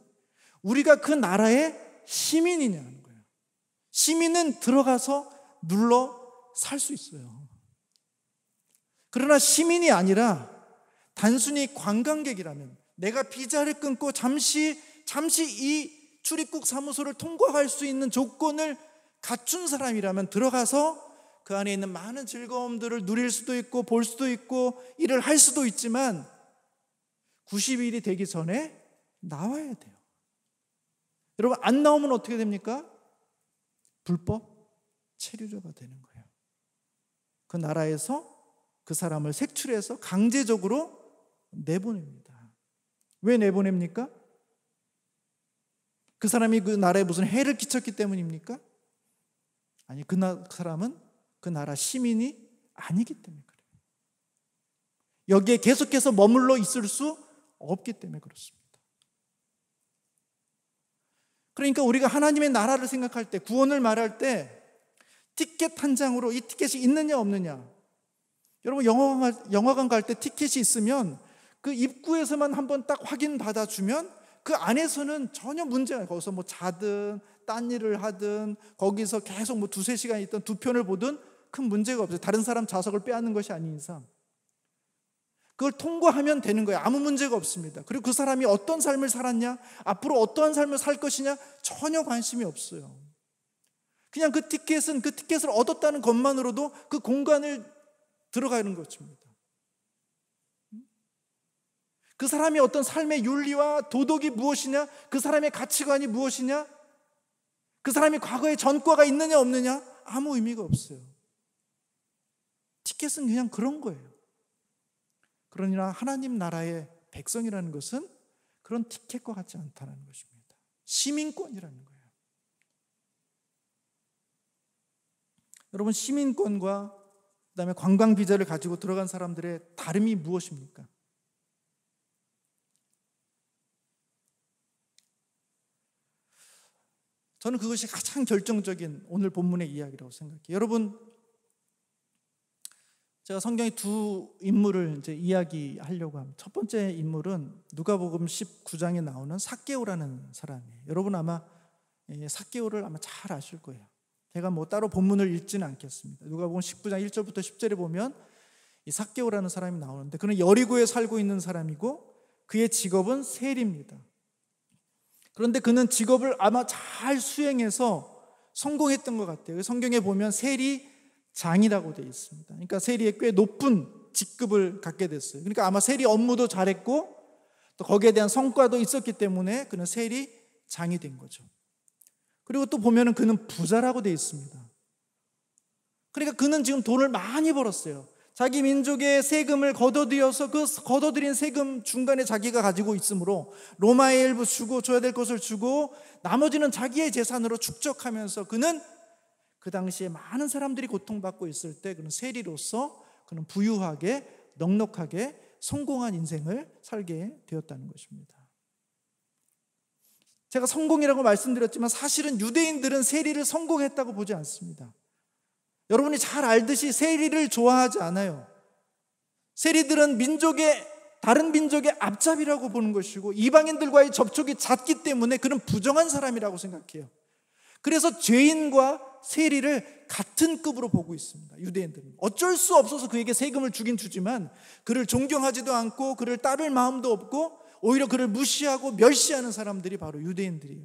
S2: 우리가 그 나라의 시민이냐는 거예요. 시민은 들어가서 눌러 살 수 있어요. 그러나 시민이 아니라 단순히 관광객이라면, 내가 비자를 끊고 잠시 이 출입국 사무소를 통과할 수 있는 조건을 갖춘 사람이라면 들어가서 그 안에 있는 많은 즐거움들을 누릴 수도 있고 볼 수도 있고 일을 할 수도 있지만 90일이 되기 전에 나와야 돼요. 여러분, 안 나오면 어떻게 됩니까? 불법 체류자가 되는 거예요. 그 나라에서 그 사람을 색출해서 강제적으로 내보냅니다. 왜 내보냅니까? 그 사람이 그 나라에 무슨 해를 끼쳤기 때문입니까? 아니, 그 사람은 그 나라 시민이 아니기 때문에 그래요. 여기에 계속해서 머물러 있을 수 없기 때문에 그렇습니다. 그러니까 우리가 하나님의 나라를 생각할 때, 구원을 말할 때 티켓 한 장으로 이 티켓이 있느냐 없느냐. 여러분, 영화관 갈 때 티켓이 있으면 그 입구에서만 한번 딱 확인 받아주면 그 안에서는 전혀 문제가 없어요. 거기서 뭐 자든 딴 일을 하든 거기서 계속 뭐 2-3시간 있던 두 편을 보든 큰 문제가 없어요. 다른 사람 좌석을 빼앗는 것이 아닌 이상. 그걸 통과하면 되는 거예요. 아무 문제가 없습니다. 그리고 그 사람이 어떤 삶을 살았냐, 앞으로 어떠한 삶을 살 것이냐 전혀 관심이 없어요. 그냥 그 티켓을 얻었다는 것만으로도 그 공간을 들어가는 것입니다. 그 사람이 어떤 삶의 윤리와 도덕이 무엇이냐, 그 사람의 가치관이 무엇이냐, 그 사람이 과거에 전과가 있느냐 없느냐 아무 의미가 없어요. 티켓은 그냥 그런 거예요. 그러나 하나님 나라의 백성이라는 것은 그런 티켓과 같지 않다는 것입니다. 시민권이라는 거예요. 여러분, 시민권과 그다음에 관광 비자를 가지고 들어간 사람들의 다름이 무엇입니까? 저는 그것이 가장 결정적인 오늘 본문의 이야기라고 생각해요. 여러분, 제가 성경의 두 인물을 이제 이야기하려고 합니다. 첫 번째 인물은 누가복음 19장에 나오는 삭개오라는 사람이에요. 여러분 아마 삭개오를 아마 잘 아실 거예요. 제가 뭐 따로 본문을 읽지는 않겠습니다. 누가복음 19장 1절부터 10절에 보면 이 삭개오라는 사람이 나오는데, 그는 여리고에 살고 있는 사람이고 그의 직업은 세리입니다. 그런데 그는 직업을 아마 잘 수행해서 성공했던 것 같아요. 성경에 보면 세리장이라고 되어 있습니다. 그러니까 세리에 꽤 높은 직급을 갖게 됐어요. 그러니까 아마 세리 업무도 잘했고 또 거기에 대한 성과도 있었기 때문에 그는 세리장이 된 거죠. 그리고 또 보면은 그는 부자라고 되어 있습니다. 그러니까 그는 지금 돈을 많이 벌었어요. 자기 민족의 세금을 걷어들여서 그 걷어들인 세금 중간에 자기가 가지고 있으므로 로마에 일부 주고 줘야 될 것을 주고 나머지는 자기의 재산으로 축적하면서 그는 그 당시에 많은 사람들이 고통받고 있을 때 그는 세리로서 그는 부유하게 넉넉하게 성공한 인생을 살게 되었다는 것입니다. 제가 성공이라고 말씀드렸지만 사실은 유대인들은 세리를 성공했다고 보지 않습니다. 여러분이 잘 알듯이 세리를 좋아하지 않아요. 세리들은 다른 민족의 앞잡이라고 보는 것이고 이방인들과의 접촉이 잦기 때문에 그는 부정한 사람이라고 생각해요. 그래서 죄인과 세리를 같은 급으로 보고 있습니다. 유대인들은 어쩔 수 없어서 그에게 세금을 주긴 주지만 그를 존경하지도 않고 그를 따를 마음도 없고 오히려 그를 무시하고 멸시하는 사람들이 바로 유대인들이에요.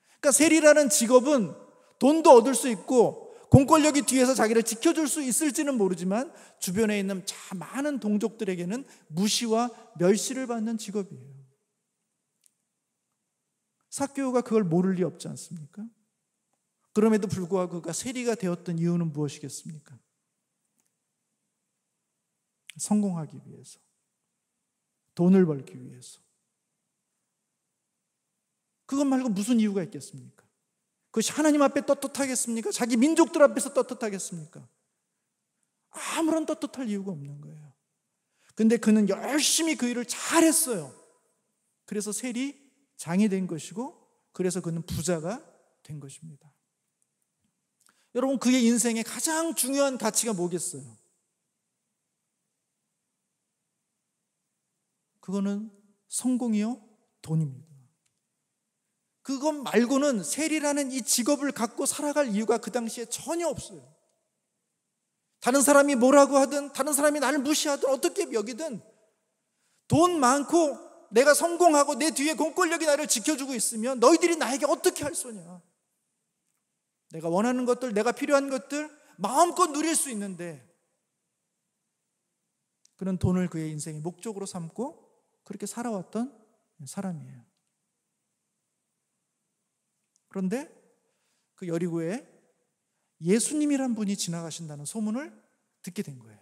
S2: 그러니까 세리라는 직업은 돈도 얻을 수 있고 공권력이 뒤에서 자기를 지켜줄 수 있을지는 모르지만 주변에 있는 많은 동족들에게는 무시와 멸시를 받는 직업이에요. 삭개오가 그걸 모를 리 없지 않습니까? 그럼에도 불구하고 그가 세리가 되었던 이유는 무엇이겠습니까? 성공하기 위해서, 돈을 벌기 위해서. 그것 말고 무슨 이유가 있겠습니까? 그것이 하나님 앞에 떳떳하겠습니까? 자기 민족들 앞에서 떳떳하겠습니까? 아무런 떳떳할 이유가 없는 거예요. 근데 그는 열심히 그 일을 잘했어요. 그래서 세리장이 된 것이고 그래서 그는 부자가 된 것입니다. 여러분, 그의 인생의 가장 중요한 가치가 뭐겠어요? 그거는 성공이요? 돈입니다. 그것 말고는 세리라는 이 직업을 갖고 살아갈 이유가 그 당시에 전혀 없어요. 다른 사람이 뭐라고 하든 다른 사람이 나를 무시하든 어떻게 여기든 돈 많고 내가 성공하고 내 뒤에 공권력이 나를 지켜주고 있으면 너희들이 나에게 어떻게 할 소냐. 내가 원하는 것들, 내가 필요한 것들 마음껏 누릴 수 있는데 그는 돈을 그의 인생의 목적으로 삼고 그렇게 살아왔던 사람이에요. 그런데 그 여리고에 예수님이란 분이 지나가신다는 소문을 듣게 된 거예요.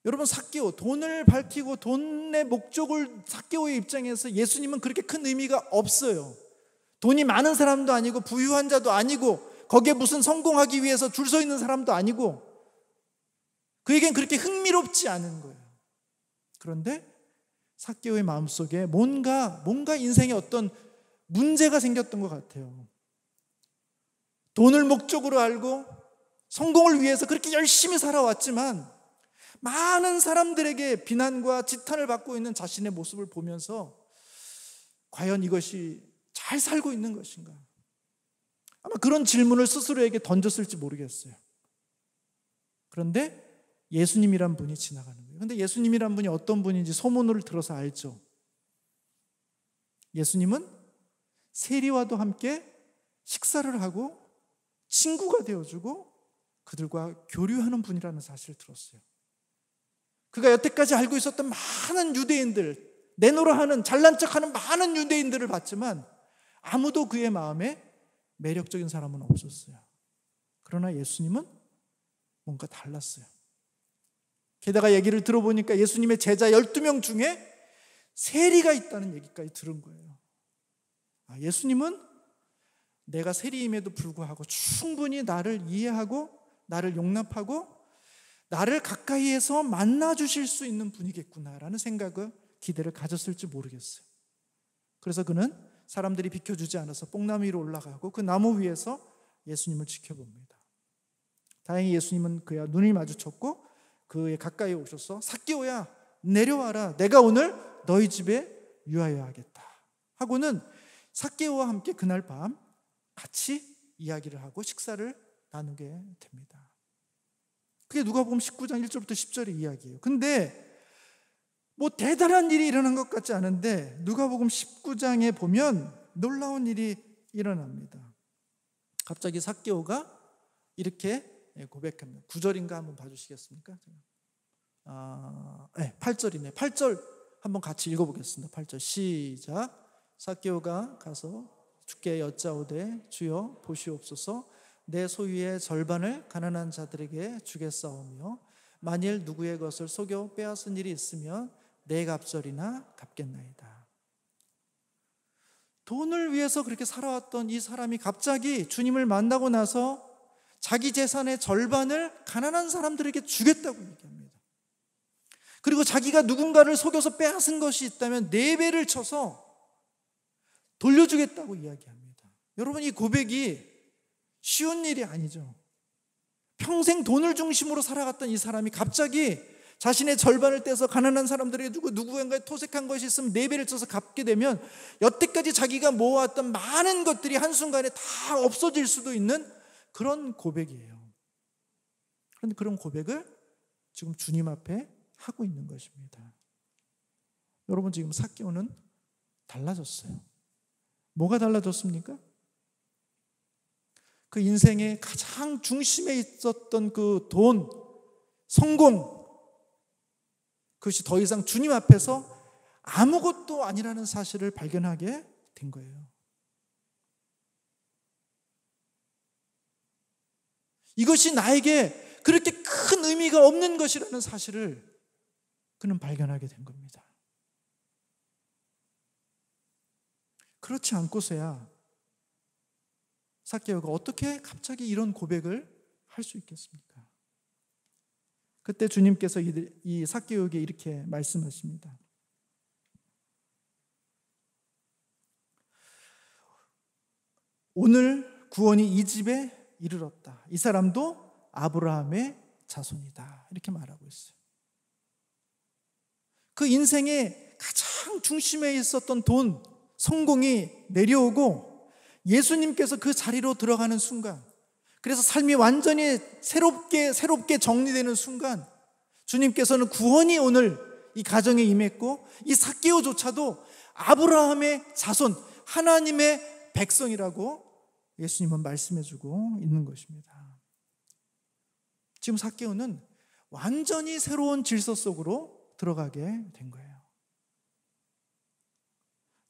S2: 여러분, 삭개오, 돈을 밝히고 돈의 목적을 삭개오의 입장에서 예수님은 그렇게 큰 의미가 없어요. 돈이 많은 사람도 아니고 부유한 자도 아니고 거기에 무슨 성공하기 위해서 줄 서 있는 사람도 아니고 그에겐 그렇게 흥미롭지 않은 거예요. 그런데 삭개오의 마음속에 뭔가 인생에 어떤 문제가 생겼던 것 같아요. 돈을 목적으로 알고 성공을 위해서 그렇게 열심히 살아왔지만 많은 사람들에게 비난과 지탄을 받고 있는 자신의 모습을 보면서 과연 이것이 잘 살고 있는 것인가? 아마 그런 질문을 스스로에게 던졌을지 모르겠어요. 그런데 예수님이란 분이 지나가는 거예요. 그런데 예수님이란 분이 어떤 분인지 소문을 들어서 알죠. 예수님은 세리와도 함께 식사를 하고 친구가 되어주고 그들과 교류하는 분이라는 사실을 들었어요. 그가 여태까지 알고 있었던 많은 유대인들, 내노라 하는 잘난 척하는 많은 유대인들을 봤지만 아무도 그의 마음에 매력적인 사람은 없었어요. 그러나 예수님은 뭔가 달랐어요. 게다가 얘기를 들어보니까 예수님의 제자 12명 중에 세리가 있다는 얘기까지 들은 거예요. 예수님은 내가 세리임에도 불구하고 충분히 나를 이해하고 나를 용납하고 나를 가까이에서 만나주실 수 있는 분이겠구나라는 생각을, 기대를 가졌을지 모르겠어요. 그래서 그는 사람들이 비켜주지 않아서 뽕나무 위로 올라가고 그 나무 위에서 예수님을 지켜봅니다. 다행히 예수님은 그와 눈이 마주쳤고 그의 가까이 오셔서 삭개오야 내려와라, 내가 오늘 너희 집에 유하여 하겠다 하고는 삭개오와 함께 그날 밤 같이 이야기를 하고 식사를 나누게 됩니다. 그게 누가복음 19장 1절부터 10절의 이야기예요. 근데 뭐 대단한 일이 일어난 것 같지 않은데 누가복음 19장에 보면 놀라운 일이 일어납니다. 갑자기 삭개오가 이렇게 고백합니다. 9절인가 한번 봐주시겠습니까? 8절이네요. 8절 한번 같이 읽어보겠습니다. 8절 시작. 삭개오가 가서 주께 여짜오되 주여 보시옵소서, 내 소유의 절반을 가난한 자들에게 주겠사오며 만일 누구의 것을 속여 빼앗은 일이 있으면 내 갑절이나 갚겠나이다. 돈을 위해서 그렇게 살아왔던 이 사람이 갑자기 주님을 만나고 나서 자기 재산의 절반을 가난한 사람들에게 주겠다고 얘기합니다. 그리고 자기가 누군가를 속여서 빼앗은 것이 있다면 4배를 쳐서 돌려주겠다고 이야기합니다. 여러분, 이 고백이 쉬운 일이 아니죠. 평생 돈을 중심으로 살아갔던 이 사람이 갑자기 자신의 절반을 떼서 가난한 사람들에게 누구인가에 토색한 것이 있으면 4배를 쳐서 갚게 되면 여태까지 자기가 모아왔던 많은 것들이 한순간에 다 없어질 수도 있는 그런 고백이에요. 그런데 그런 고백을 지금 주님 앞에 하고 있는 것입니다. 여러분, 지금 삭개오는 달라졌어요. 뭐가 달라졌습니까? 그 인생의 가장 중심에 있었던 그 돈, 성공, 그것이 더 이상 주님 앞에서 아무것도 아니라는 사실을 발견하게 된 거예요. 이것이 나에게 그렇게 큰 의미가 없는 것이라는 사실을 그는 발견하게 된 겁니다. 그렇지 않고서야 삭개오가 어떻게 갑자기 이런 고백을 할 수 있겠습니까? 그때 주님께서 이 삭개오에게 이렇게 말씀하십니다. 오늘 구원이 이 집에 이르렀다. 이 사람도 아브라함의 자손이다. 이렇게 말하고 있어요. 그 인생의 가장 중심에 있었던 돈, 성공이 내려오고 예수님께서 그 자리로 들어가는 순간, 그래서 삶이 완전히 새롭게 정리되는 순간 주님께서는 구원이 오늘 이 가정에 임했고 이 삭개오조차도 아브라함의 자손, 하나님의 백성이라고 예수님은 말씀해주고 있는 것입니다. 지금 삭개오는 완전히 새로운 질서 속으로 들어가게 된 거예요.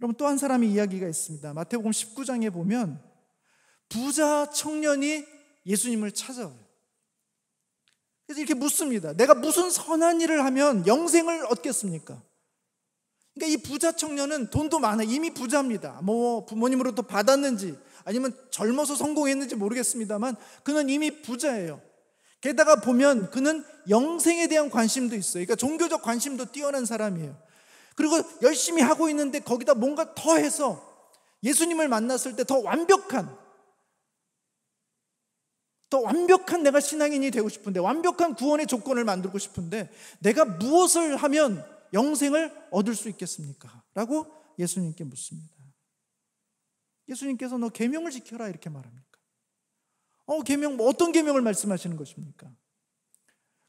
S2: 여러분, 또 한 사람의 이야기가 있습니다. 마태복음 19장에 보면 부자 청년이 예수님을 찾아와요. 그래서 이렇게 묻습니다. 내가 무슨 선한 일을 하면 영생을 얻겠습니까? 그러니까 이 부자 청년은 돈도 많아요. 이미 부자입니다. 뭐 부모님으로부터 받았는지 아니면 젊어서 성공했는지 모르겠습니다만 그는 이미 부자예요. 게다가 보면 그는 영생에 대한 관심도 있어요. 그러니까 종교적 관심도 뛰어난 사람이에요. 그리고 열심히 하고 있는데 거기다 뭔가 더 해서 예수님을 만났을 때 더 완벽한 내가 신앙인이 되고 싶은데, 완벽한 구원의 조건을 만들고 싶은데 내가 무엇을 하면 영생을 얻을 수 있겠습니까? 라고 예수님께 묻습니다. 예수님께서 너 계명을 지켜라 이렇게 말합니까? 계명, 어떤 계명을 말씀하시는 것입니까?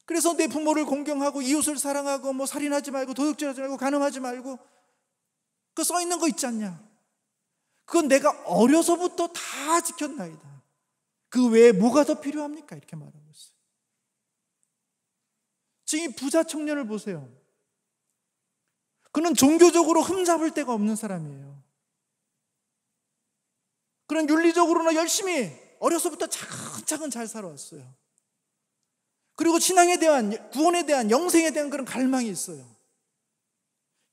S2: 그래서 내 부모를 공경하고 이웃을 사랑하고 뭐 살인하지 말고 도둑질하지 말고 간음하지 말고 그 써 있는 거 있지 않냐? 그건 내가 어려서부터 다 지켰나이다. 그 외에 뭐가 더 필요합니까? 이렇게 말하고 있어요. 지금 이 부자 청년을 보세요. 그는 종교적으로 흠잡을 데가 없는 사람이에요. 그는 윤리적으로는 열심히 어려서부터 차근차근 잘 살아왔어요. 그리고 신앙에 대한, 구원에 대한, 영생에 대한 그런 갈망이 있어요.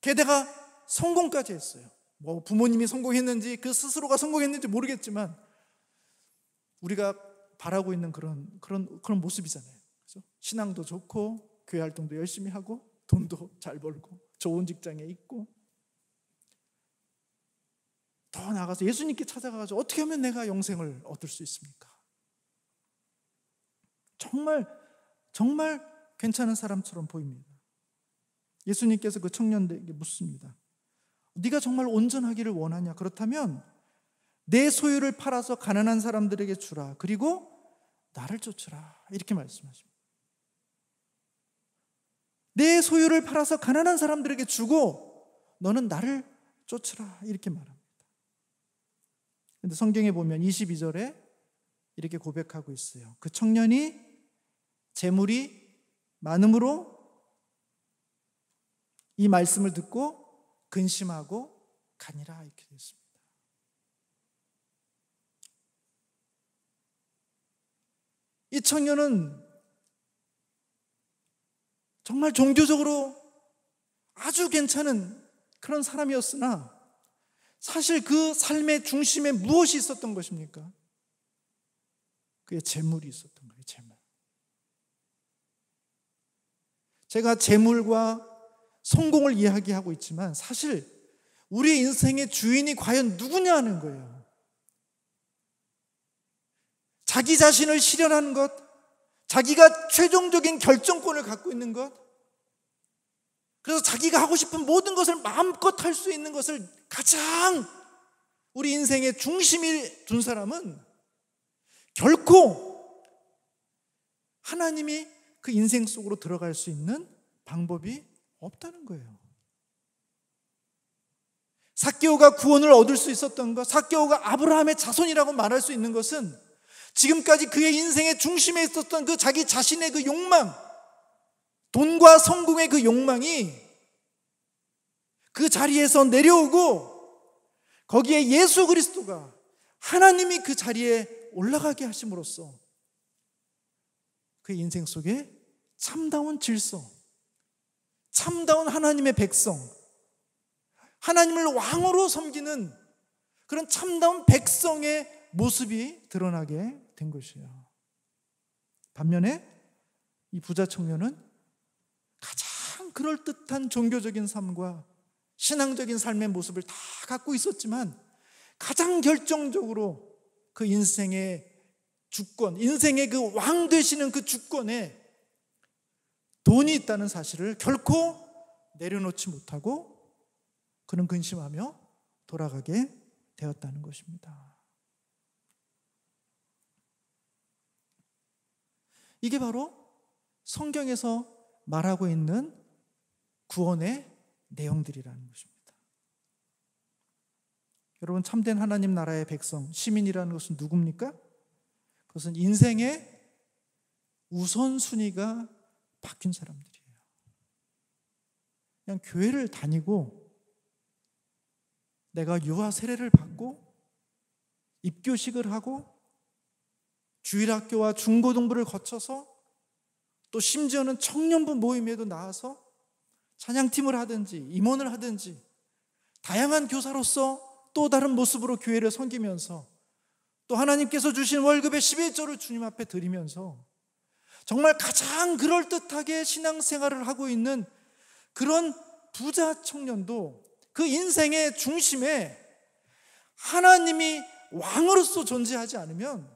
S2: 게다가 성공까지 했어요. 뭐 부모님이 성공했는지 그 스스로가 성공했는지 모르겠지만 우리가 바라고 있는 그런 모습이잖아요. 그래서 신앙도 좋고 교회 활동도 열심히 하고 돈도 잘 벌고 좋은 직장에 있고 더 나아가서 예수님께 찾아가서 어떻게 하면 내가 영생을 얻을 수 있습니까? 정말 괜찮은 사람처럼 보입니다. 예수님께서 그 청년들에게 묻습니다. 네가 정말 온전하기를 원하냐? 그렇다면 내 소유를 팔아서 가난한 사람들에게 주라. 그리고 나를 쫓으라. 이렇게 말씀하십니다. 내 소유를 팔아서 가난한 사람들에게 주고 너는 나를 쫓으라. 이렇게 말합니다. 그런데 성경에 보면 22절에 이렇게 고백하고 있어요. 그 청년이 재물이 많음으로 이 말씀을 듣고 근심하고 가니라. 이렇게 됐습니다. 이 청년은 정말 종교적으로 아주 괜찮은 그런 사람이었으나 사실 그 삶의 중심에 무엇이 있었던 것입니까? 그의 재물이 있었던 거예요. 재물. 제가 재물과 성공을 이야기하고 있지만 사실 우리 인생의 주인이 과연 누구냐는 거예요. 자기 자신을 실현하는 것, 자기가 최종적인 결정권을 갖고 있는 것, 그래서 자기가 하고 싶은 모든 것을 마음껏 할 수 있는 것을 가장 우리 인생의 중심에 둔 사람은 결코 하나님이 그 인생 속으로 들어갈 수 있는 방법이 없다는 거예요. 삭개오가 구원을 얻을 수 있었던 것, 삭개오가 아브라함의 자손이라고 말할 수 있는 것은 지금까지 그의 인생의 중심에 있었던 그 자기 자신의 그 욕망, 돈과 성공의 그 욕망이 그 자리에서 내려오고 거기에 예수 그리스도가 하나님이 그 자리에 올라가게 하심으로써 그 인생 속에 참다운 질서, 참다운 하나님의 백성, 하나님을 왕으로 섬기는 그런 참다운 백성의 모습이 드러나게 된 것이에요. 반면에 이 부자 청년은 가장 그럴듯한 종교적인 삶과 신앙적인 삶의 모습을 다 갖고 있었지만 가장 결정적으로 그 인생의 주권, 인생의 그 왕 되시는 그 주권에 돈이 있다는 사실을 결코 내려놓지 못하고 그는 근심하며 돌아가게 되었다는 것입니다. 이게 바로 성경에서 말하고 있는 구원의 내용들이라는 것입니다. 여러분, 참된 하나님 나라의 백성, 시민이라는 것은 누굽니까? 그것은 인생의 우선순위가 바뀐 사람들이에요. 그냥 교회를 다니고 내가 유아 세례를 받고 입교식을 하고 주일학교와 중고등부를 거쳐서 또 심지어는 청년부 모임에도 나와서 찬양팀을 하든지 임원을 하든지 다양한 교사로서 또 다른 모습으로 교회를 섬기면서 또 하나님께서 주신 월급의 11조를 주님 앞에 드리면서 정말 가장 그럴듯하게 신앙생활을 하고 있는 그런 부자 청년도 그 인생의 중심에 하나님이 왕으로서 존재하지 않으면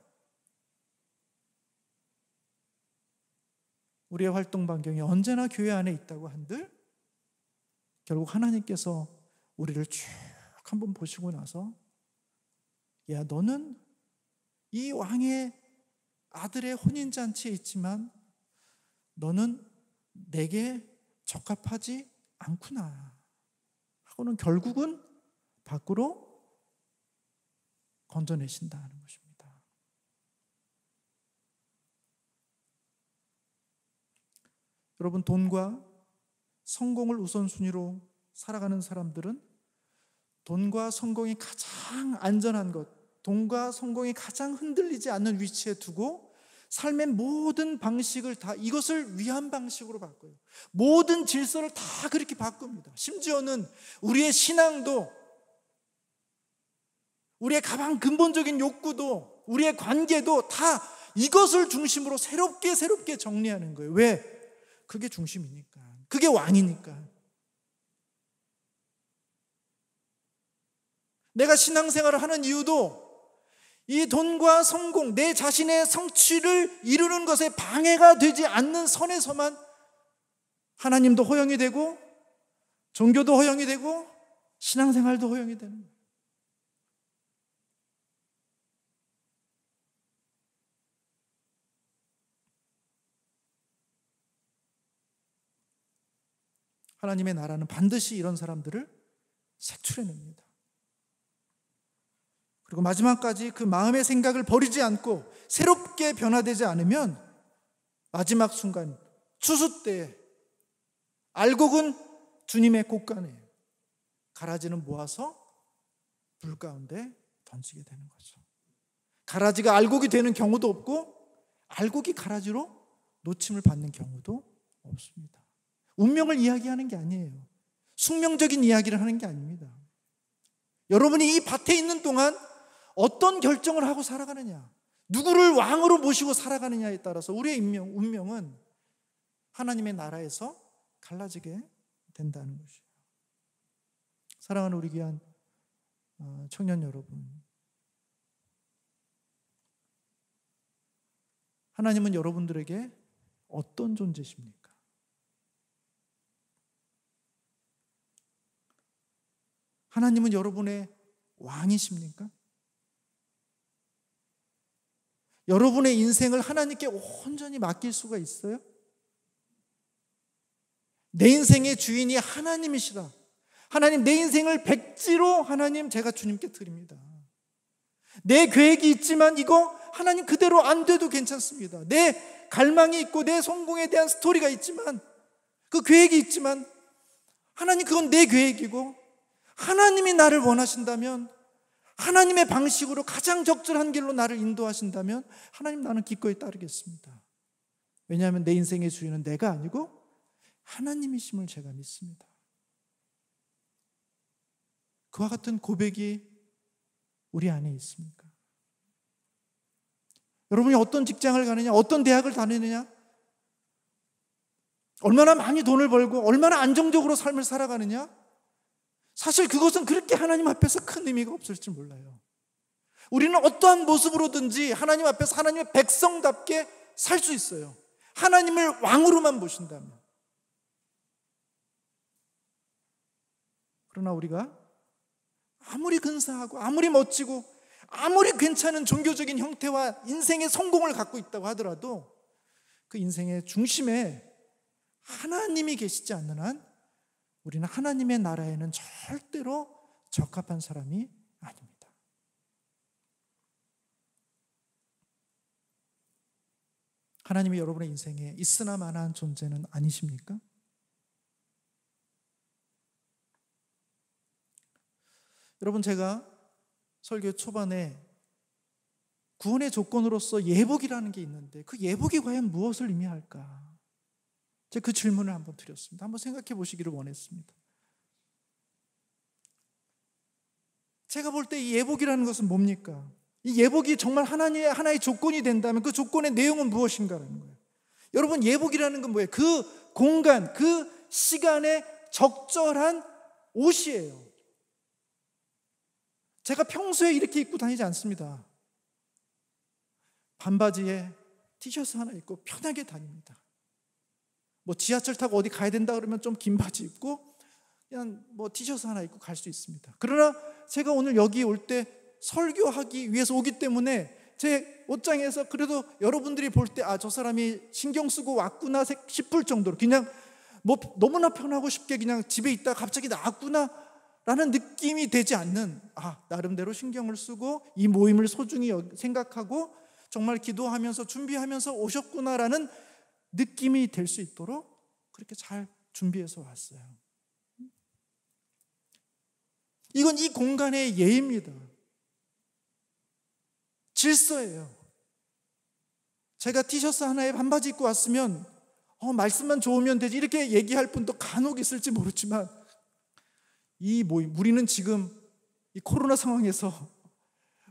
S2: 우리의 활동 반경이 언제나 교회 안에 있다고 한들 결국 하나님께서 우리를 쭉 한번 보시고 나서 야, 너는 이 왕의 아들의 혼인잔치에 있지만 너는 내게 적합하지 않구나 하고는 결국은 밖으로 건져내신다는 것입니다. 여러분, 돈과 성공을 우선순위로 살아가는 사람들은 돈과 성공이 가장 안전한 것, 돈과 성공이 가장 흔들리지 않는 위치에 두고 삶의 모든 방식을 다 이것을 위한 방식으로 바꿔요. 모든 질서를 다 그렇게 바꿉니다. 심지어는 우리의 신앙도, 우리의 가장 근본적인 욕구도, 우리의 관계도 다 이것을 중심으로 새롭게 정리하는 거예요. 왜? 그게 중심이니까. 그게 왕이니까. 내가 신앙생활을 하는 이유도 이 돈과 성공, 내 자신의 성취를 이루는 것에 방해가 되지 않는 선에서만 하나님도 허용이 되고 종교도 허용이 되고 신앙생활도 허용이 되는 거예요. 하나님의 나라는 반드시 이런 사람들을 색출해냅니다. 그리고 마지막까지 그 마음의 생각을 버리지 않고 새롭게 변화되지 않으면 마지막 순간 추수 때에 알곡은 주님의 곳간에 가라지는 모아서 불 가운데 던지게 되는 거죠. 가라지가 알곡이 되는 경우도 없고 알곡이 가라지로 놓침을 받는 경우도 없습니다. 운명을 이야기하는 게 아니에요. 숙명적인 이야기를 하는 게 아닙니다. 여러분이 이 밭에 있는 동안 어떤 결정을 하고 살아가느냐, 누구를 왕으로 모시고 살아가느냐에 따라서 우리의 운명은 하나님의 나라에서 갈라지게 된다는 것이에요. 사랑하는 우리 귀한 청년 여러분, 하나님은 여러분들에게 어떤 존재십니까? 하나님은 여러분의 왕이십니까? 여러분의 인생을 하나님께 온전히 맡길 수가 있어요? 내 인생의 주인이 하나님이시다. 하나님, 내 인생을 백지로 하나님 제가 주님께 드립니다. 내 계획이 있지만 이거 하나님 그대로 안 돼도 괜찮습니다. 내 갈망이 있고 내 성공에 대한 스토리가 있지만, 그 계획이 있지만 하나님, 그건 내 계획이고 하나님이 나를 원하신다면, 하나님의 방식으로 가장 적절한 길로 나를 인도하신다면 하나님, 나는 기꺼이 따르겠습니다. 왜냐하면 내 인생의 주인은 내가 아니고 하나님이심을 제가 믿습니다. 그와 같은 고백이 우리 안에 있습니까? 여러분이 어떤 직장을 가느냐, 어떤 대학을 다니느냐, 얼마나 많이 돈을 벌고 얼마나 안정적으로 삶을 살아가느냐, 사실 그것은 그렇게 하나님 앞에서 큰 의미가 없을지 몰라요. 우리는 어떠한 모습으로든지 하나님 앞에서 하나님의 백성답게 살 수 있어요. 하나님을 왕으로만 보신다면. 그러나 우리가 아무리 근사하고 아무리 멋지고 아무리 괜찮은 종교적인 형태와 인생의 성공을 갖고 있다고 하더라도 그 인생의 중심에 하나님이 계시지 않는 한 우리는 하나님의 나라에는 절대로 적합한 사람이 아닙니다. 하나님이 여러분의 인생에 있으나 마나한 존재는 아니십니까? 여러분, 제가 설교 초반에 구원의 조건으로서 예복이라는 게 있는데 그 예복이 과연 무엇을 의미할까? 제가 그 질문을 한번 드렸습니다. 한번 생각해 보시기를 원했습니다. 제가 볼 때 이 예복이라는 것은 뭡니까? 이 예복이 정말 하나의 조건이 된다면 그 조건의 내용은 무엇인가라는 거예요. 여러분, 예복이라는 건 뭐예요? 그 공간, 그 시간에 적절한 옷이에요. 제가 평소에 이렇게 입고 다니지 않습니다. 반바지에 티셔츠 하나 입고 편하게 다닙니다. 뭐 지하철 타고 어디 가야 된다 그러면 좀 긴 바지 입고 그냥 뭐 티셔츠 하나 입고 갈 수 있습니다. 그러나 제가 오늘 여기 올 때 설교하기 위해서 오기 때문에 제 옷장에서 그래도 여러분들이 볼 때 저 사람이 신경 쓰고 왔구나 싶을 정도로 그냥 뭐 너무나 편하고 쉽게 그냥 집에 있다가 갑자기 나왔구나 라는 느낌이 되지 않는, 나름대로 신경을 쓰고 이 모임을 소중히 생각하고 정말 기도하면서 준비하면서 오셨구나라는 느낌이 될 수 있도록 그렇게 잘 준비해서 왔어요. 이건 이 공간의 예입니다. 질서예요. 제가 티셔츠 하나에 반바지 입고 왔으면 말씀만 좋으면 되지 이렇게 얘기할 분도 간혹 있을지 모르지만 이 모임, 우리는 지금 이 코로나 상황에서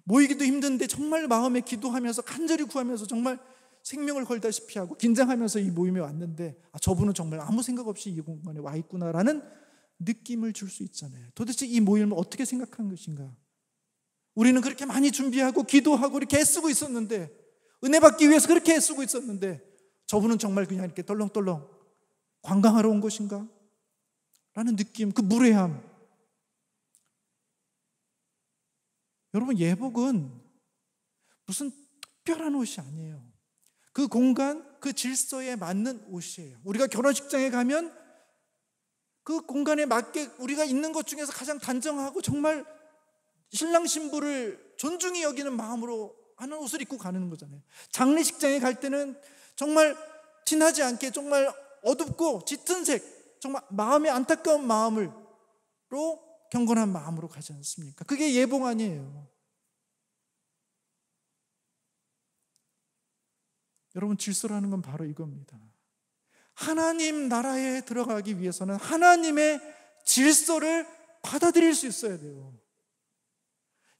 S2: 모이기도 힘든데 정말 마음에 기도하면서 간절히 구하면서 정말 생명을 걸다시피 하고 긴장하면서 이 모임에 왔는데 저분은 정말 아무 생각 없이 이 공간에 와 있구나라는 느낌을 줄 수 있잖아요. 도대체 이 모임을 어떻게 생각한 것인가? 우리는 그렇게 많이 준비하고 기도하고 이렇게 애쓰고 있었는데, 은혜 받기 위해서 그렇게 애쓰고 있었는데 저분은 정말 그냥 이렇게 떨렁떨렁 관광하러 온 것인가? 라는 느낌, 그 무례함. 여러분, 예복은 무슨 특별한 옷이 아니에요. 그 공간, 그 질서에 맞는 옷이에요. 우리가 결혼식장에 가면 그 공간에 맞게 우리가 있는 것 중에서 가장 단정하고 정말 신랑 신부를 존중히 여기는 마음으로 하는 옷을 입고 가는 거잖아요. 장례식장에 갈 때는 정말 티나지 않게 정말 어둡고 짙은 색, 정말 마음에 안타까운 마음으로 경건한 마음으로 가지 않습니까? 그게 예복 아니에요. 여러분, 질서라는 건 바로 이겁니다. 하나님 나라에 들어가기 위해서는 하나님의 질서를 받아들일 수 있어야 돼요.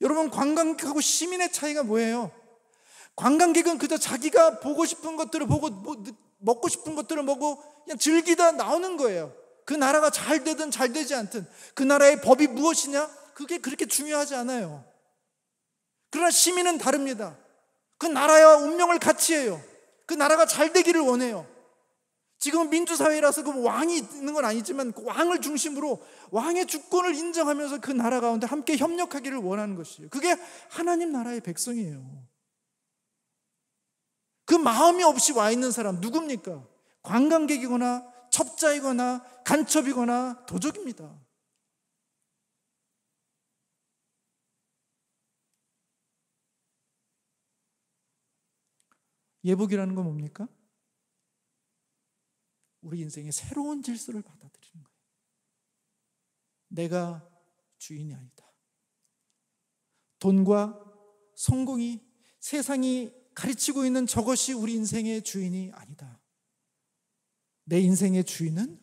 S2: 여러분, 관광객하고 시민의 차이가 뭐예요? 관광객은 그저 자기가 보고 싶은 것들을 보고 먹고 싶은 것들을 먹고 그냥 즐기다 나오는 거예요. 그 나라가 잘 되든 잘 되지 않든 그 나라의 법이 무엇이냐? 그게 그렇게 중요하지 않아요. 그러나 시민은 다릅니다. 그 나라와 운명을 같이 해요. 그 나라가 잘 되기를 원해요. 지금은 민주사회라서 그 왕이 있는 건 아니지만 그 왕을 중심으로 왕의 주권을 인정하면서 그 나라 가운데 함께 협력하기를 원하는 것이에요. 그게 하나님 나라의 백성이에요. 그 마음이 없이 와 있는 사람 누굽니까? 관광객이거나 첩자이거나 간첩이거나 도적입니다. 예복이라는 건 뭡니까? 우리 인생의 새로운 질서를 받아들이는 거예요. 내가 주인이 아니다. 돈과 성공이, 세상이 가르치고 있는 저것이 우리 인생의 주인이 아니다. 내 인생의 주인은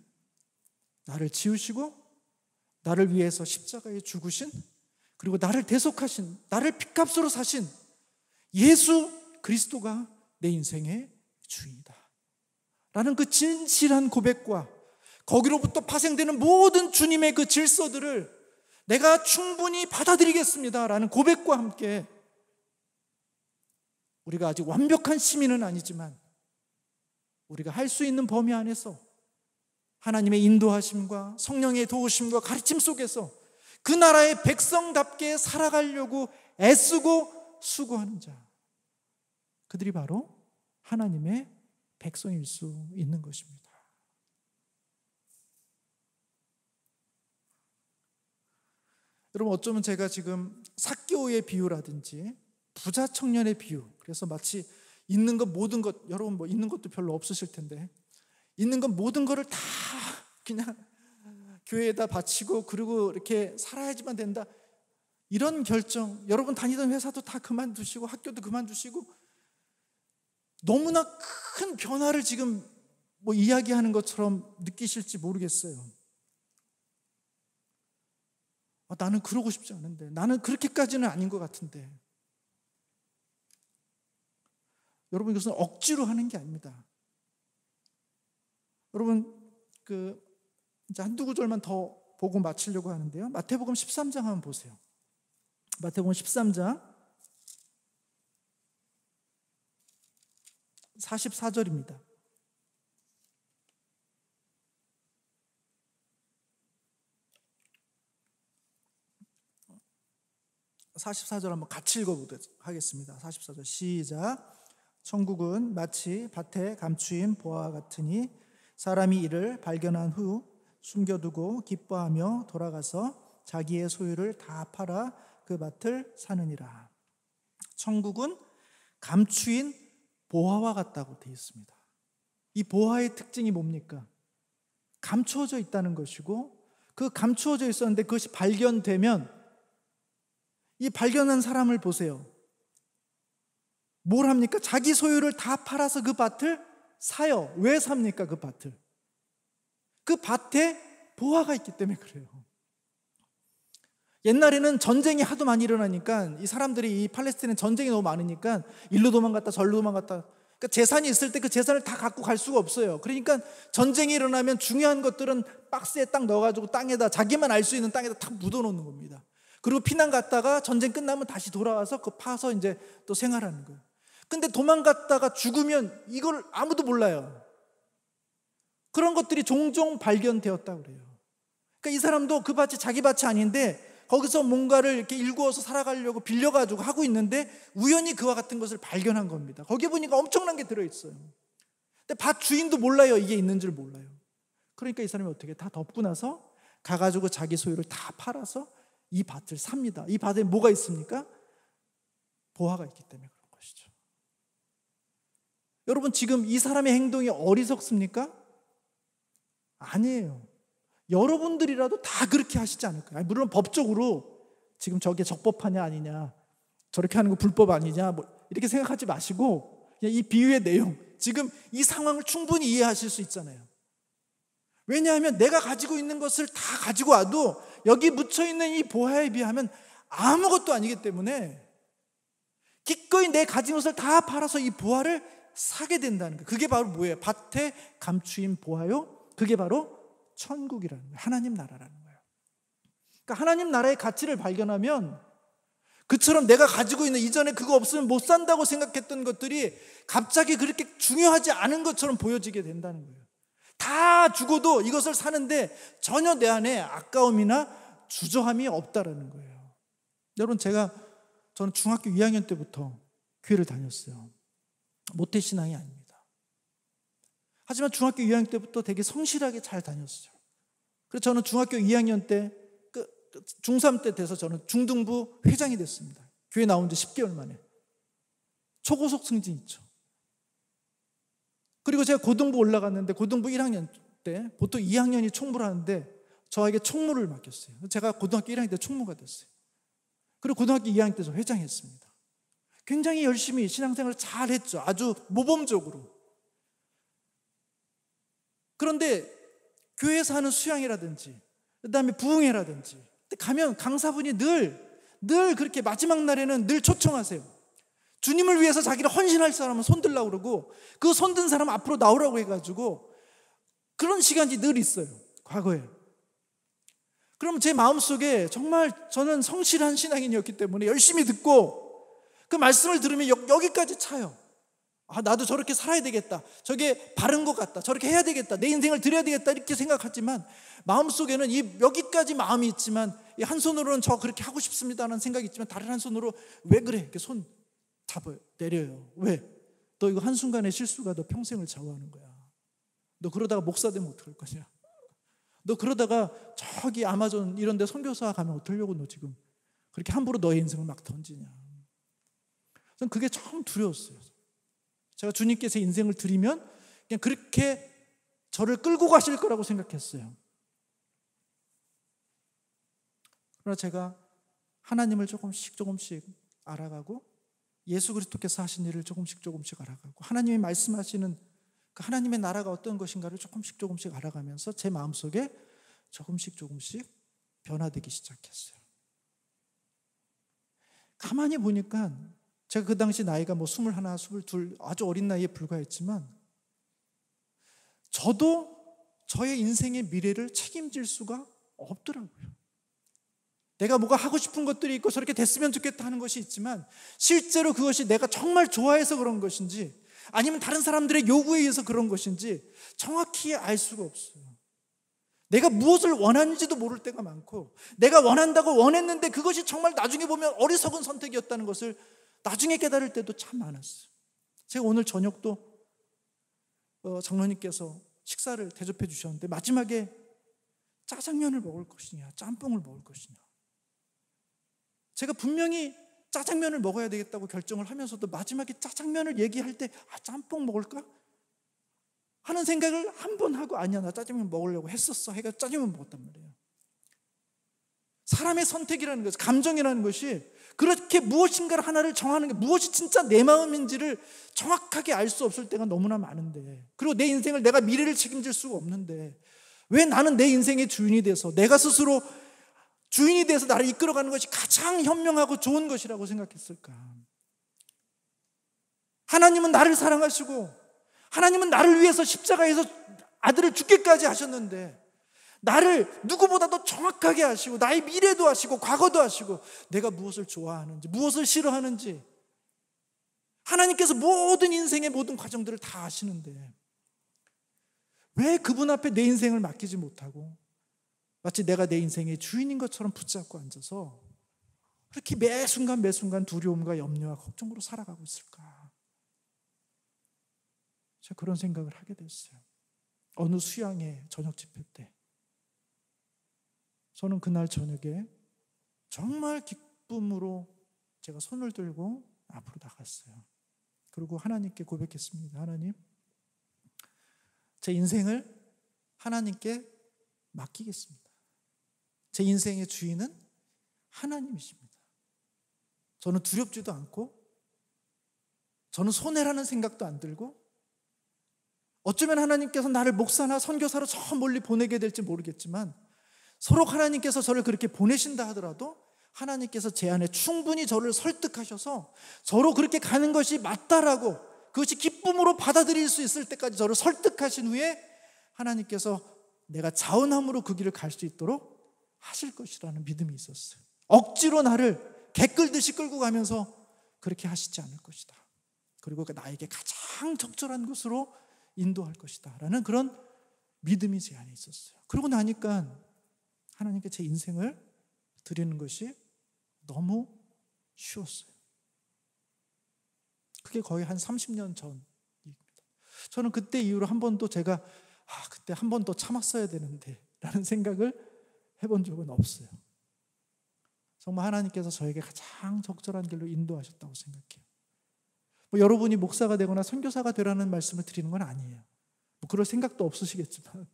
S2: 나를 지으시고 나를 위해서 십자가에 죽으신, 그리고 나를 대속하신, 나를 핏값으로 사신 예수 그리스도가 내 인생의 주인이다 라는 그 진실한 고백과 거기로부터 파생되는 모든 주님의 그 질서들을 내가 충분히 받아들이겠습니다 라는 고백과 함께 우리가 아직 완벽한 시민은 아니지만 우리가 할 수 있는 범위 안에서 하나님의 인도하심과 성령의 도우심과 가르침 속에서 그 나라의 백성답게 살아가려고 애쓰고 수고하는 자, 그들이 바로 하나님의 백성일 수 있는 것입니다. 여러분, 어쩌면 제가 지금 삭개오의 비유라든지 부자 청년의 비유, 그래서 마치 있는 것 모든 것, 여러분 뭐 있는 것도 별로 없으실 텐데 있는 것 모든 것을 다 그냥 교회에다 바치고 그리고 이렇게 살아야지만 된다, 이런 결정, 여러분 다니던 회사도 다 그만두시고 학교도 그만두시고 너무나 큰 변화를 지금 뭐 이야기하는 것처럼 느끼실지 모르겠어요. 나는 그러고 싶지 않은데, 나는 그렇게까지는 아닌 것 같은데. 여러분, 이것은 억지로 하는 게 아닙니다. 여러분, 이제 한두 구절만 더 보고 마치려고 하는데요. 마태복음 13장 한번 보세요. 마태복음 13장 44절입니다. (44절) 한번 같이 읽어보도록 하겠습니다. 44절 시작. 천국은 마치 밭에 감추인 보화와 같으니 사람이 이를 발견한 후 숨겨두고 기뻐하며 돌아가서 자기의 소유를 다 팔아 그 밭을 사느니라. 천국은 감추인 보화와 같다고 되어 있습니다. 이 보화의 특징이 뭡니까? 감추어져 있다는 것이고, 그 감추어져 있었는데 그것이 발견되면 이 발견한 사람을 보세요. 뭘 합니까? 자기 소유를 다 팔아서 그 밭을 사요. 왜 삽니까? 그 밭을. 그 밭에 보화가 있기 때문에 그래요. 옛날에는 전쟁이 하도 많이 일어나니까 이 사람들이, 이 팔레스타인은 전쟁이 너무 많으니까 일로 도망갔다 절로 도망갔다, 그러니까 재산이 있을 때 그 재산을 다 갖고 갈 수가 없어요. 그러니까 전쟁이 일어나면 중요한 것들은 박스에 딱 넣어가지고 땅에다, 자기만 알 수 있는 땅에다 탁 묻어놓는 겁니다. 그리고 피난 갔다가 전쟁 끝나면 다시 돌아와서 그 파서 이제 또 생활하는 거예요. 근데 도망갔다가 죽으면 이걸 아무도 몰라요. 그런 것들이 종종 발견되었다고 그래요. 그러니까 이 사람도 그 밭이 자기 밭이 아닌데 거기서 뭔가를 이렇게 일구어서 살아가려고 빌려가지고 하고 있는데 우연히 그와 같은 것을 발견한 겁니다. 거기에 보니까 엄청난 게 들어있어요. 근데 밭 주인도 몰라요. 이게 있는 줄 몰라요. 그러니까 이 사람이 어떻게 다 덮고 나서 가가지고 자기 소유를 다 팔아서 이 밭을 삽니다. 이 밭에 뭐가 있습니까? 보화가 있기 때문에 그런 것이죠. 여러분, 지금 이 사람의 행동이 어리석습니까? 아니에요. 여러분들이라도 다 그렇게 하시지 않을까요? 물론 법적으로 지금 저게 적법하냐 아니냐, 저렇게 하는 거 불법 아니냐, 뭐 이렇게 생각하지 마시고 그냥 이 비유의 내용, 지금 이 상황을 충분히 이해하실 수 있잖아요. 왜냐하면 내가 가지고 있는 것을 다 가지고 와도 여기 묻혀있는 이 보화에 비하면 아무것도 아니기 때문에 기꺼이 내 가진 것을 다 팔아서 이 보화를 사게 된다는 거예요. 그게 바로 뭐예요? 밭에 감추인 보화요. 그게 바로 천국이라는 거예요. 하나님 나라라는 거예요. 그러니까 하나님 나라의 가치를 발견하면 그처럼 내가 가지고 있는, 이전에 그거 없으면 못 산다고 생각했던 것들이 갑자기 그렇게 중요하지 않은 것처럼 보여지게 된다는 거예요. 다 죽어도 이것을 사는데 전혀 내 안에 아까움이나 주저함이 없다라는 거예요. 여러분, 저는 중학교 2학년 때부터 교회를 다녔어요. 모태신앙이 아닙니다. 하지만 중학교 2학년 때부터 되게 성실하게 잘 다녔어요. 그래서 저는 중학교 2학년 때, 중3 때 돼서 저는 중등부 회장이 됐습니다. 교회 나온 지 10개월 만에. 초고속 승진 있죠. 그리고 제가 고등부 올라갔는데, 고등부 1학년 때 보통 2학년이 총무를 하는데 저에게 총무를 맡겼어요. 제가 고등학교 1학년 때 총무가 됐어요. 그리고 고등학교 2학년 때 저 회장했습니다. 굉장히 열심히 신앙생활을 잘 했죠. 아주 모범적으로. 그런데 교회에서 하는 수양이라든지 그다음에 부흥회라든지 가면 강사분이 늘 그렇게 마지막 날에는 늘 초청하세요. 주님을 위해서 자기를 헌신할 사람은 손들라고 그러고, 그 손든 사람 앞으로 나오라고 해가지고 그런 시간이 늘 있어요, 과거에. 그러면 제 마음속에 정말 저는 성실한 신앙인이었기 때문에 열심히 듣고 그 말씀을 들으면 여기까지 차요. 나도 저렇게 살아야 되겠다, 저게 바른 것 같다, 저렇게 해야 되겠다, 내 인생을 드려야 되겠다, 이렇게 생각하지만 마음속에는 여기까지 마음이 있지만, 한 손으로는 저 그렇게 하고 싶습니다라는 생각이 있지만 다른 한 손으로 왜 그래? 이렇게 손 잡아요, 내려요. 왜? 너 이거 한순간의 실수가 너 평생을 좌우하는 거야. 너 그러다가 목사 되면 어떡할 거냐? 너 그러다가 저기 아마존 이런 데 선교사 가면 어떡하려고 너 지금 그렇게 함부로 너의 인생을 막 던지냐. 저는 그게 참 두려웠어요. 제가 주님께서 인생을 드리면 그냥 그렇게 저를 끌고 가실 거라고 생각했어요. 그러나 제가 하나님을 조금씩 알아가고 예수 그리스도께서 하신 일을 조금씩 알아가고 하나님이 말씀하시는 그 하나님의 나라가 어떤 것인가를 조금씩 알아가면서 제 마음속에 조금씩 변화되기 시작했어요. 가만히 보니까 제가 그 당시 나이가 21, 22 아주 어린 나이에 불과했지만 저도 저의 인생의 미래를 책임질 수가 없더라고요. 내가 뭐가 하고 싶은 것들이 있고 저렇게 됐으면 좋겠다 하는 것이 있지만 실제로 그것이 내가 정말 좋아해서 그런 것인지 아니면 다른 사람들의 요구에 의해서 그런 것인지 정확히 알 수가 없어요. 내가 무엇을 원하는지도 모를 때가 많고 내가 원한다고 원했는데 그것이 정말 나중에 보면 어리석은 선택이었다는 것을 나중에 깨달을 때도 참 많았어요. 제가 오늘 저녁도 장로님께서 식사를 대접해 주셨는데 마지막에 짜장면을 먹을 것이냐 짬뽕을 먹을 것이냐, 제가 분명히 짜장면을 먹어야 되겠다고 결정을 하면서도 마지막에 짜장면을 얘기할 때 짬뽕 먹을까? 하는 생각을 한 번 하고 아니야 나 짜장면 먹으려고 했었어 해가 짜장면 먹었단 말이에요. 사람의 선택이라는 것, 감정이라는 것이 그렇게 무엇인가를 하나를 정하는 게 무엇이 진짜 내 마음인지를 정확하게 알 수 없을 때가 너무나 많은데, 그리고 내 인생을 내가 미래를 책임질 수가 없는데 왜 나는 내 인생의 주인이 돼서 내가 스스로 주인이 돼서 나를 이끌어가는 것이 가장 현명하고 좋은 것이라고 생각했을까? 하나님은 나를 사랑하시고 하나님은 나를 위해서 십자가에서 아들을 죽게까지 하셨는데 나를 누구보다도 정확하게 아시고 나의 미래도 아시고 과거도 아시고 내가 무엇을 좋아하는지 무엇을 싫어하는지 하나님께서 모든 인생의 모든 과정들을 다 아시는데 왜 그분 앞에 내 인생을 맡기지 못하고 마치 내가 내 인생의 주인인 것처럼 붙잡고 앉아서 그렇게 매 순간 두려움과 염려와 걱정으로 살아가고 있을까? 제가 그런 생각을 하게 됐어요. 어느 수양회 저녁 집회 때 저는 그날 저녁에 정말 기쁨으로 제가 손을 들고 앞으로 나갔어요. 그리고 하나님께 고백했습니다. 하나님, 제 인생을 하나님께 맡기겠습니다. 제 인생의 주인은 하나님이십니다. 저는 두렵지도 않고 저는 손해라는 생각도 안 들고 어쩌면 하나님께서 나를 목사나 선교사로 저 멀리 보내게 될지 모르겠지만 서로 하나님께서 저를 그렇게 보내신다 하더라도 하나님께서 제 안에 충분히 저를 설득하셔서 저로 그렇게 가는 것이 맞다라고 그것이 기쁨으로 받아들일 수 있을 때까지 저를 설득하신 후에 하나님께서 내가 자원함으로 그 길을 갈 수 있도록 하실 것이라는 믿음이 있었어요. 억지로 나를 개끌듯이 끌고 가면서 그렇게 하시지 않을 것이다. 그리고 나에게 가장 적절한 곳으로 인도할 것이다 라는 그런 믿음이 제 안에 있었어요. 그러고 나니까 하나님께 제 인생을 드리는 것이 너무 쉬웠어요. 그게 거의 한 30년 전입니다. 저는 그때 이후로 한 번도 제가 그때 한 번 더 참았어야 되는데 라는 생각을 해본 적은 없어요. 정말 하나님께서 저에게 가장 적절한 길로 인도하셨다고 생각해요. 여러분이 목사가 되거나 선교사가 되라는 말씀을 드리는 건 아니에요. 그럴 생각도 없으시겠지만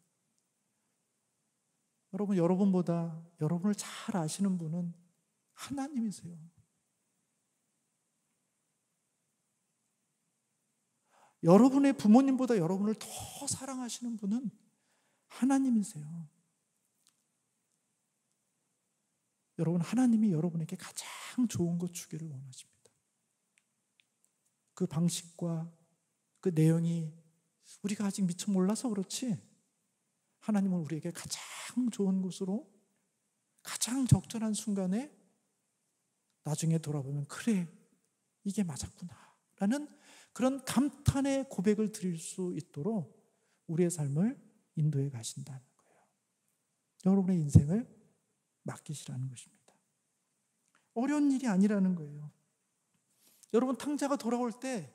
S2: 여러분보다 여러분을 잘 아시는 분은 하나님이세요. 여러분의 부모님보다 여러분을 더 사랑하시는 분은 하나님이세요. 여러분, 하나님이 여러분에게 가장 좋은 것 주기를 원하십니다. 그 방식과 그 내용이 우리가 아직 미처 몰라서 그렇지 하나님은 우리에게 가장 좋은 곳으로 가장 적절한 순간에 나중에 돌아보면 그래 이게 맞았구나 라는 그런 감탄의 고백을 드릴 수 있도록 우리의 삶을 인도해 가신다는 거예요. 여러분의 인생을 맡기시라는 것입니다. 어려운 일이 아니라는 거예요. 여러분 탕자가 돌아올 때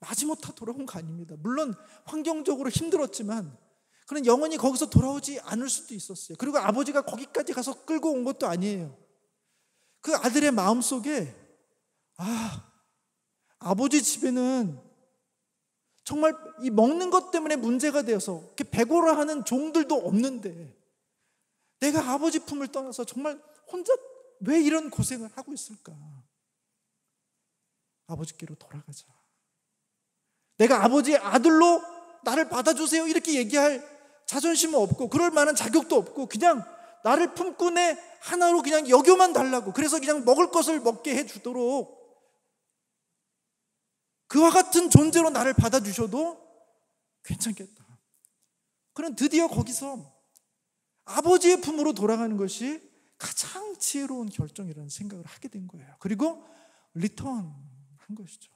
S2: 마지못해 돌아온 거 아닙니다. 물론 환경적으로 힘들었지만 그는 영원히 거기서 돌아오지 않을 수도 있었어요. 그리고 아버지가 거기까지 가서 끌고 온 것도 아니에요. 그 아들의 마음속에 아버지 집에는 정말 이 먹는 것 때문에 문제가 되어서 이렇게 배고라하는 종들도 없는데 내가 아버지 품을 떠나서 정말 혼자 왜 이런 고생을 하고 있을까? 아버지께로 돌아가자. 내가 아버지의 아들로 나를 받아주세요 이렇게 얘기할 자존심은 없고 그럴 만한 자격도 없고 그냥 나를 품꾼의 하나로 그냥 여겨만 달라고, 그래서 그냥 먹을 것을 먹게 해주도록 그와 같은 존재로 나를 받아주셔도 괜찮겠다. 그럼 드디어 거기서 아버지의 품으로 돌아가는 것이 가장 지혜로운 결정이라는 생각을 하게 된 거예요. 그리고 리턴한 것이죠.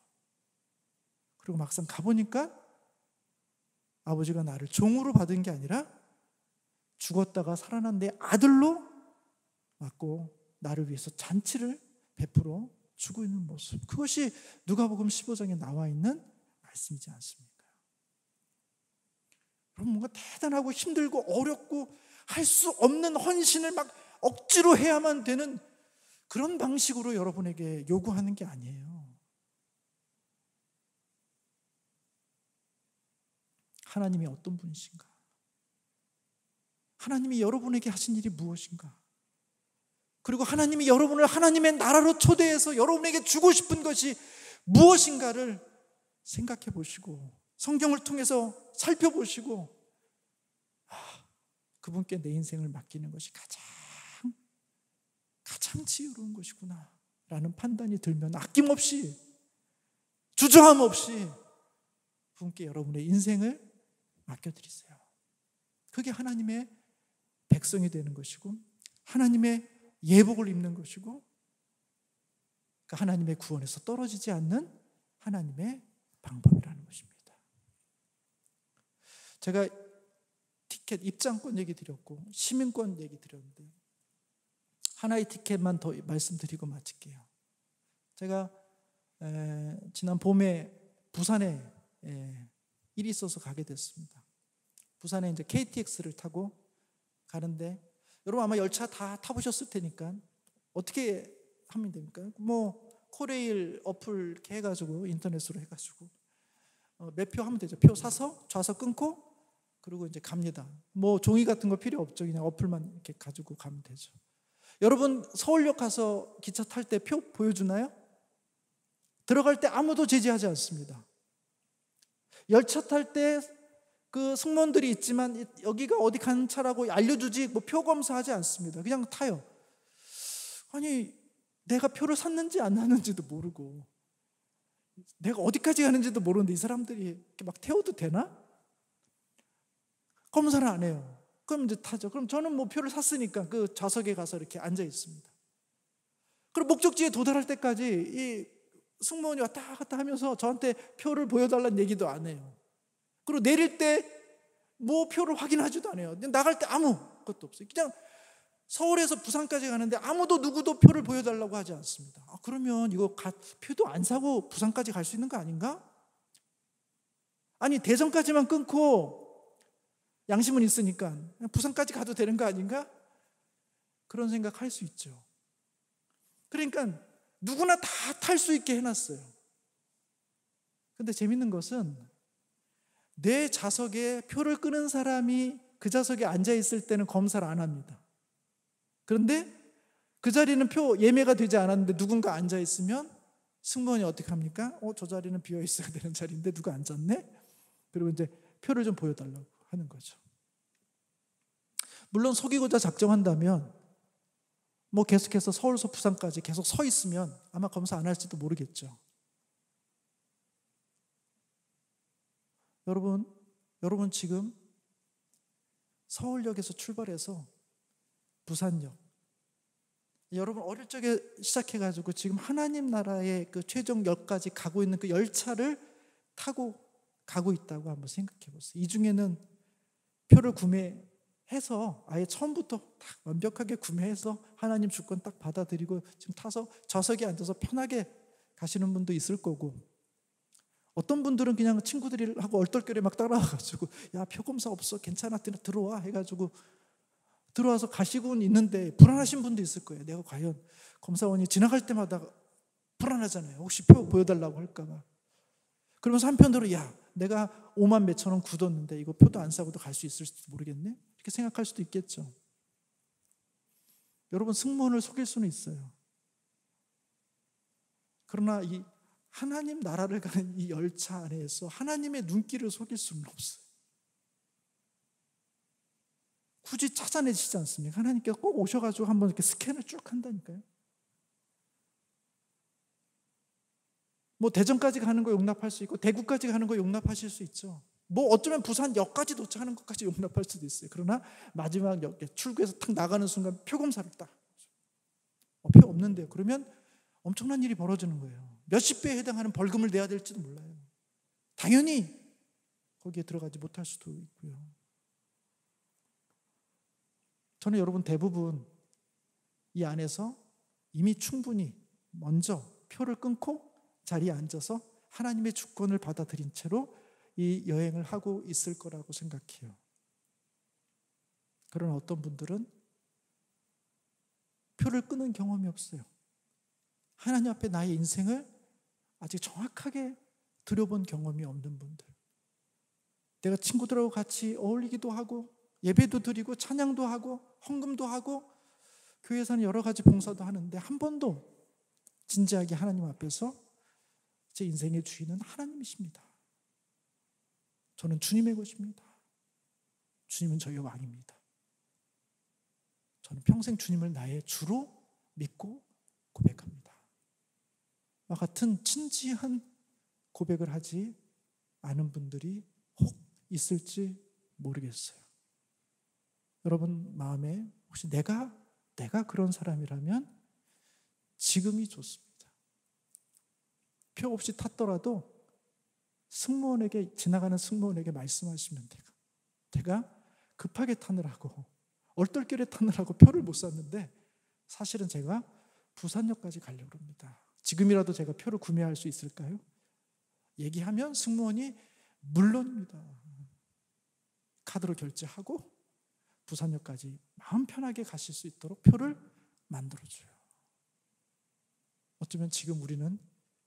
S2: 그리고 막상 가보니까 아버지가 나를 종으로 받은 게 아니라 죽었다가 살아난 내 아들로 맞고 나를 위해서 잔치를 베풀어 주고 있는 모습, 그것이 누가복음 15장에 나와 있는 말씀이지 않습니까? 여러분, 뭔가 대단하고 힘들고 어렵고 할 수 없는 헌신을 막 억지로 해야만 되는 그런 방식으로 여러분에게 요구하는 게 아니에요. 하나님이 어떤 분이신가? 하나님이 여러분에게 하신 일이 무엇인가? 그리고 하나님이 여러분을 하나님의 나라로 초대해서 여러분에게 주고 싶은 것이 무엇인가를 생각해 보시고 성경을 통해서 살펴보시고 그분께 내 인생을 맡기는 것이 가장 지혜로운 것이구나 라는 판단이 들면 아낌없이 주저함 없이 그분께 여러분의 인생을 맡겨드리세요. 그게 하나님의 백성이 되는 것이고 하나님의 예복을 입는 것이고 하나님의 구원에서 떨어지지 않는 하나님의 방법이라는 것입니다. 제가 티켓 입장권 얘기 드렸고 시민권 얘기 드렸는데 하나의 티켓만 더 말씀드리고 마칠게요. 제가 지난 봄에 부산에 일이 있어서 가게 됐습니다. 부산에 이제 KTX를 타고 가는데 여러분 아마 열차 다 타보셨을 테니까 어떻게 하면 됩니까? 뭐 코레일 어플 이렇게 해가지고 인터넷으로 해가지고 매표 하면 되죠. 표 사서 좌석 끊고 그리고 이제 갑니다. 뭐 종이 같은 거 필요 없죠. 그냥 어플만 이렇게 가지고 가면 되죠. 여러분 서울역 가서 기차 탈 때 표 보여주나요? 들어갈 때 아무도 제지하지 않습니다. 열차 탈 때 그 승무원들이 있지만 여기가 어디 가는 차라고 알려주지 뭐 표 검사하지 않습니다. 그냥 타요. 아니 내가 표를 샀는지 안 샀는지도 모르고 내가 어디까지 가는지도 모르는데 이 사람들이 이렇게 막 태워도 되나? 검사를 안 해요. 그럼 이제 타죠. 그럼 저는 뭐 표를 샀으니까 그 좌석에 가서 이렇게 앉아 있습니다. 그리고 목적지에 도달할 때까지 이 승무원이 왔다 갔다 하면서 저한테 표를 보여달라는 얘기도 안 해요. 그리고 내릴 때 뭐 표를 확인하지도 않아요. 나갈 때 아무것도 없어요. 그냥 서울에서 부산까지 가는데 아무도 누구도 표를 보여달라고 하지 않습니다. 그러면 이거 표도 안 사고 부산까지 갈 수 있는 거 아닌가? 아니 대전까지만 끊고 양심은 있으니까 부산까지 가도 되는 거 아닌가? 그런 생각할 수 있죠. 그러니까 누구나 다 탈 수 있게 해놨어요. 근데 재밌는 것은 내 좌석에 표를 끄는 사람이 그 좌석에 앉아있을 때는 검사를 안 합니다. 그런데 그 자리는 표 예매가 되지 않았는데 누군가 앉아있으면 승무원이 어떻게 합니까? 저 자리는 비어있어야 되는 자리인데 누가 앉았네? 그리고 이제 표를 좀 보여달라고 하는 거죠. 물론 속이고자 작정한다면 뭐 계속해서 서울서 부산까지 계속 서 있으면 아마 검사 안 할지도 모르겠죠. 여러분 지금 서울역에서 출발해서 부산역, 여러분 어릴 적에 시작해가지고 지금 하나님 나라의 그 최종역까지 가고 있는 그 열차를 타고 가고 있다고 한번 생각해 보세요. 이 중에는 표를 구매해서 아예 처음부터 딱 완벽하게 구매해서 하나님 주권 딱 받아들이고 지금 타서 좌석에 앉아서 편하게 가시는 분도 있을 거고, 어떤 분들은 그냥 친구들하고 얼떨결에 막 따라와가지고 야 표 검사 없어 괜찮아 들어와 해가지고 들어와서 가시고는 있는데 불안하신 분도 있을 거예요. 내가 과연 검사원이 지나갈 때마다 불안하잖아요. 혹시 표 보여달라고 할까 봐. 그러면서 한편으로 야 내가 5만 몇천 원 굳었는데 이거 표도 안 사고도 갈 수 있을지도 모르겠네 이렇게 생각할 수도 있겠죠. 여러분, 승무원을 속일 수는 있어요. 그러나 이 하나님 나라를 가는 이 열차 안에서 하나님의 눈길을 속일 수는 없어요. 굳이 찾아내시지 않습니까? 하나님께서 꼭 오셔가지고 한번 이렇게 스캔을 쭉 한다니까요. 뭐 대전까지 가는 거 용납할 수 있고 대구까지 가는 거 용납하실 수 있죠. 뭐 어쩌면 부산역까지 도착하는 것까지 용납할 수도 있어요. 그러나 마지막 역에 출구에서 탁 나가는 순간 표검사를 딱 표 없는데요. 그러면 엄청난 일이 벌어지는 거예요. 몇십 배에 해당하는 벌금을 내야 될지도 몰라요. 당연히 거기에 들어가지 못할 수도 있고요. 저는 여러분 대부분 이 안에서 이미 충분히 먼저 표를 끊고 자리에 앉아서 하나님의 주권을 받아들인 채로 이 여행을 하고 있을 거라고 생각해요. 그러나 어떤 분들은 표를 끊은 경험이 없어요. 하나님 앞에 나의 인생을 아직 정확하게 들여본 경험이 없는 분들, 내가 친구들하고 같이 어울리기도 하고 예배도 드리고 찬양도 하고 헌금도 하고 교회에서는 여러 가지 봉사도 하는데 한 번도 진지하게 하나님 앞에서 제 인생의 주인은 하나님이십니다, 저는 주님의 것입니다, 주님은 저희의 왕입니다, 저는 평생 주님을 나의 주로 믿고 고백합니다, 와 같은 진지한 고백을 하지 않은 분들이 혹 있을지 모르겠어요. 여러분 마음에 혹시 내가 그런 사람이라면 지금이 좋습니다. 표 없이 탔더라도 지나가는 승무원에게 말씀하시면 제가 급하게 타느라고 얼떨결에 타느라고 표를 못 샀는데 사실은 제가 부산역까지 가려고 합니다. 지금이라도 제가 표를 구매할 수 있을까요? 얘기하면 승무원이 물론입니다. 카드로 결제하고 부산역까지 마음 편하게 가실 수 있도록 표를 만들어줘요. 어쩌면 지금 우리는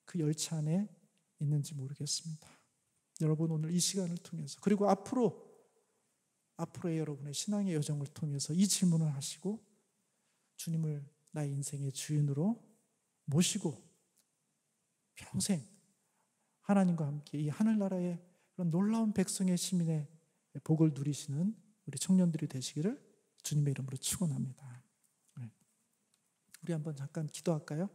S2: 그 열차 안에 있는지 모르겠습니다. 여러분 오늘 이 시간을 통해서 그리고 앞으로의 여러분의 신앙의 여정을 통해서 이 질문을 하시고 주님을 나의 인생의 주인으로 모시고 평생 하나님과 함께 이 하늘나라의 그런 놀라운 백성의 시민의 복을 누리시는 우리 청년들이 되시기를 주님의 이름으로 축원합니다. 우리 한번 잠깐 기도할까요?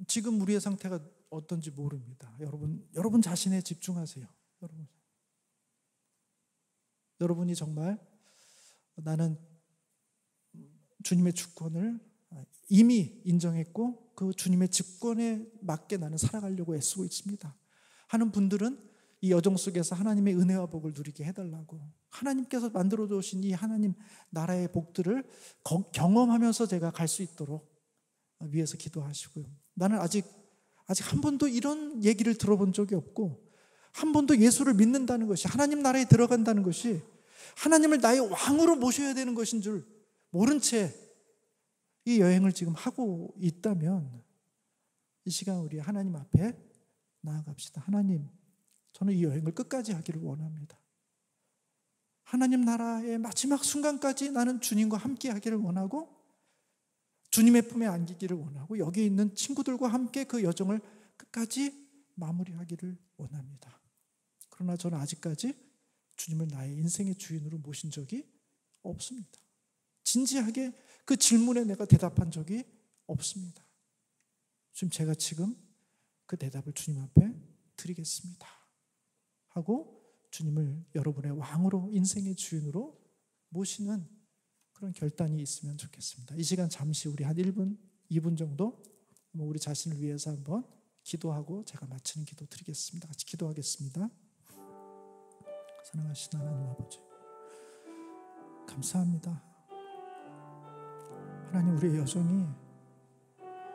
S2: 지금 우리의 상태가 어떤지 모릅니다. 여러분 자신에 집중하세요. 여러분이 정말 나는 주님의 주권을 이미 인정했고 그 주님의 직권에 맞게 나는 살아가려고 애쓰고 있습니다 하는 분들은 이 여정 속에서 하나님의 은혜와 복을 누리게 해달라고, 하나님께서 만들어 주신 이 하나님 나라의 복들을 경험하면서 제가 갈 수 있도록 위해서 기도하시고요. 나는 아직 한 번도 이런 얘기를 들어본 적이 없고 한 번도 예수를 믿는다는 것이, 하나님 나라에 들어간다는 것이 하나님을 나의 왕으로 모셔야 되는 것인 줄 모른 채 이 여행을 지금 하고 있다면 이 시간 우리 하나님 앞에 나아갑시다. 하나님, 저는 이 여행을 끝까지 하기를 원합니다. 하나님 나라의 마지막 순간까지 나는 주님과 함께 하기를 원하고 주님의 품에 안기기를 원하고 여기 있는 친구들과 함께 그 여정을 끝까지 마무리하기를 원합니다. 그러나 저는 아직까지 주님을 나의 인생의 주인으로 모신 적이 없습니다. 진지하게 그 질문에 내가 대답한 적이 없습니다. 제가 지금 그 대답을 주님 앞에 드리겠습니다 하고 주님을 여러분의 왕으로, 인생의 주인으로 모시는 그런 결단이 있으면 좋겠습니다. 이 시간 잠시 우리 한 1분, 2분 정도 우리 자신을 위해서 한번 기도하고 제가 마치는 기도 드리겠습니다. 같이 기도하겠습니다. 사랑하신 하나님 아버지, 감사합니다. 하나님, 우리의 여정이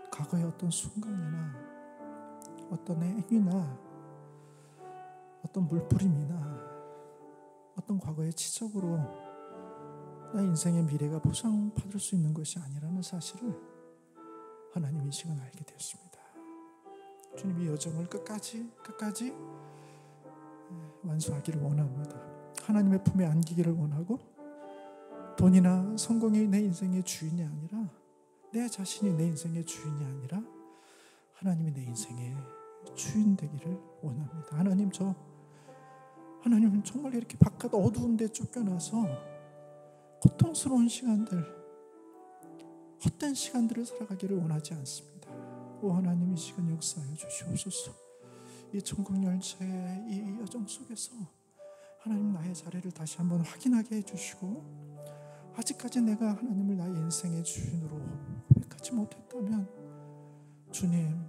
S2: 과거의 어떤 순간이나 어떤 행위나 어떤 물뿌림이나 어떤 과거의 치적으로 나의 인생의 미래가 보상받을 수 있는 것이 아니라는 사실을 하나님 이 시간 알게 되었습니다. 주님, 이 여정을 끝까지 완수하기를 원합니다. 하나님의 품에 안기기를 원하고, 돈이나 성공이 내 인생의 주인이 아니라, 내 자신이 내 인생의 주인이 아니라 하나님이 내 인생의 주인 되기를 원합니다. 하나님은 정말 이렇게 바깥 어두운 데 쫓겨나서 고통스러운 시간들, 헛된 시간들을 살아가기를 원하지 않습니다. 오 하나님, 이 시간 역사하여 주시옵소서. 이 천국 열차의 이 여정 속에서 하나님, 나의 자리를 다시 한번 확인하게 해주시고, 아직까지 내가 하나님을 나의 인생의 주인으로 고백하지 못했다면, 주님,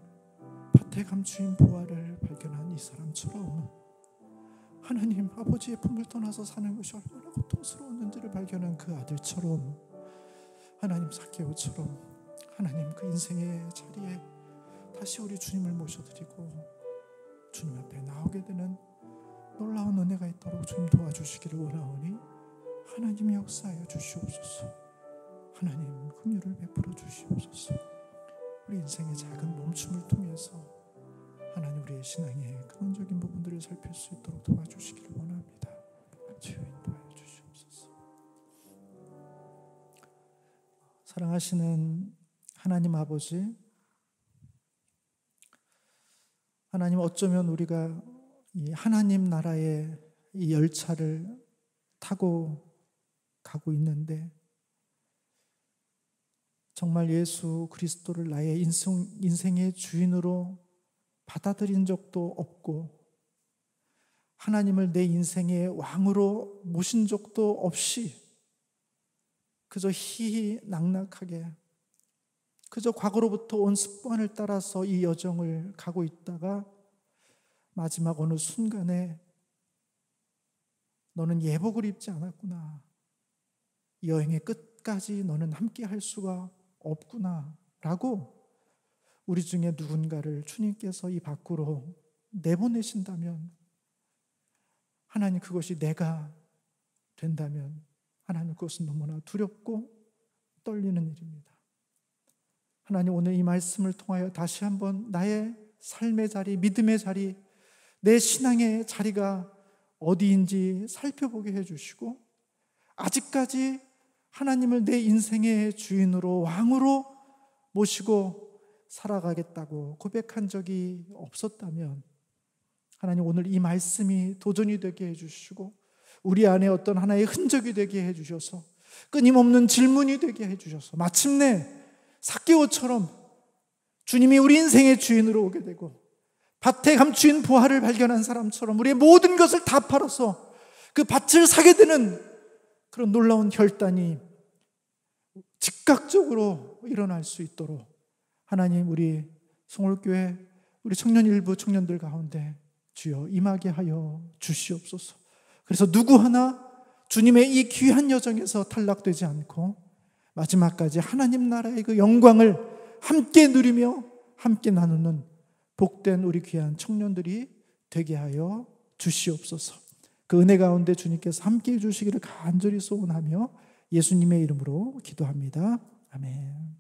S2: 밭에 감추인 보화를 발견한 이 사람처럼 하나님, 아버지의 품을 떠나서 사는 것이 얼마나 고통스러웠는지를 발견한 그 아들처럼, 하나님, 삭개오처럼 하나님, 그 인생의 자리에 다시 우리 주님을 모셔드리고 주님 앞에 나오게 되는 놀라운 은혜가 있도록 주님 도와주시기를 원하오니 하나님이 역사하여 주시옵소서. 하나님, 긍휼을 베풀어 주시옵소서. 우리 인생의 작은 멈춤을 통해서 하나님, 우리의 신앙의 근원적인 부분들을 살필 수 있도록 도와주시기를 원합니다. 주여 인도하여 주시옵소서. 사랑하시는 하나님 아버지, 하나님, 어쩌면 우리가 이 하나님 나라의 이 열차를 타고 가고 있는데, 정말 예수 그리스도를 나의 인생의 주인으로 받아들인 적도 없고, 하나님을 내 인생의 왕으로 모신 적도 없이 그저 희희낙낙하게 그저 과거로부터 온 습관을 따라서 이 여정을 가고 있다가 마지막 어느 순간에 너는 예복을 입지 않았구나, 여행의 끝까지 너는 함께 할 수가 없구나 라고 우리 중에 누군가를 주님께서 이 밖으로 내보내신다면, 하나님, 그것이 내가 된다면 하나님, 그것은 너무나 두렵고 떨리는 일입니다. 하나님, 오늘 이 말씀을 통하여 다시 한번 나의 삶의 자리, 믿음의 자리, 내 신앙의 자리가 어디인지 살펴보게 해주시고, 아직까지 하나님을 내 인생의 주인으로, 왕으로 모시고 살아가겠다고 고백한 적이 없었다면, 하나님, 오늘 이 말씀이 도전이 되게 해주시고 우리 안에 어떤 하나의 흔적이 되게 해주셔서, 끊임없는 질문이 되게 해주셔서 마침내 삭개오처럼 주님이 우리 인생의 주인으로 오게 되고, 밭에 감추인 보화를 발견한 사람처럼 우리의 모든 것을 다 팔아서 그 밭을 사게 되는 그런 놀라운 결단이 즉각적으로 일어날 수 있도록 하나님, 우리 성월교회 우리 청년 일부 청년들 가운데 주여 임하게 하여 주시옵소서. 그래서 누구 하나 주님의 이 귀한 여정에서 탈락되지 않고 마지막까지 하나님 나라의 그 영광을 함께 누리며 함께 나누는 복된 우리 귀한 청년들이 되게 하여 주시옵소서. 그 은혜 가운데 주님께서 함께 해주시기를 간절히 소원하며 예수님의 이름으로 기도합니다. 아멘.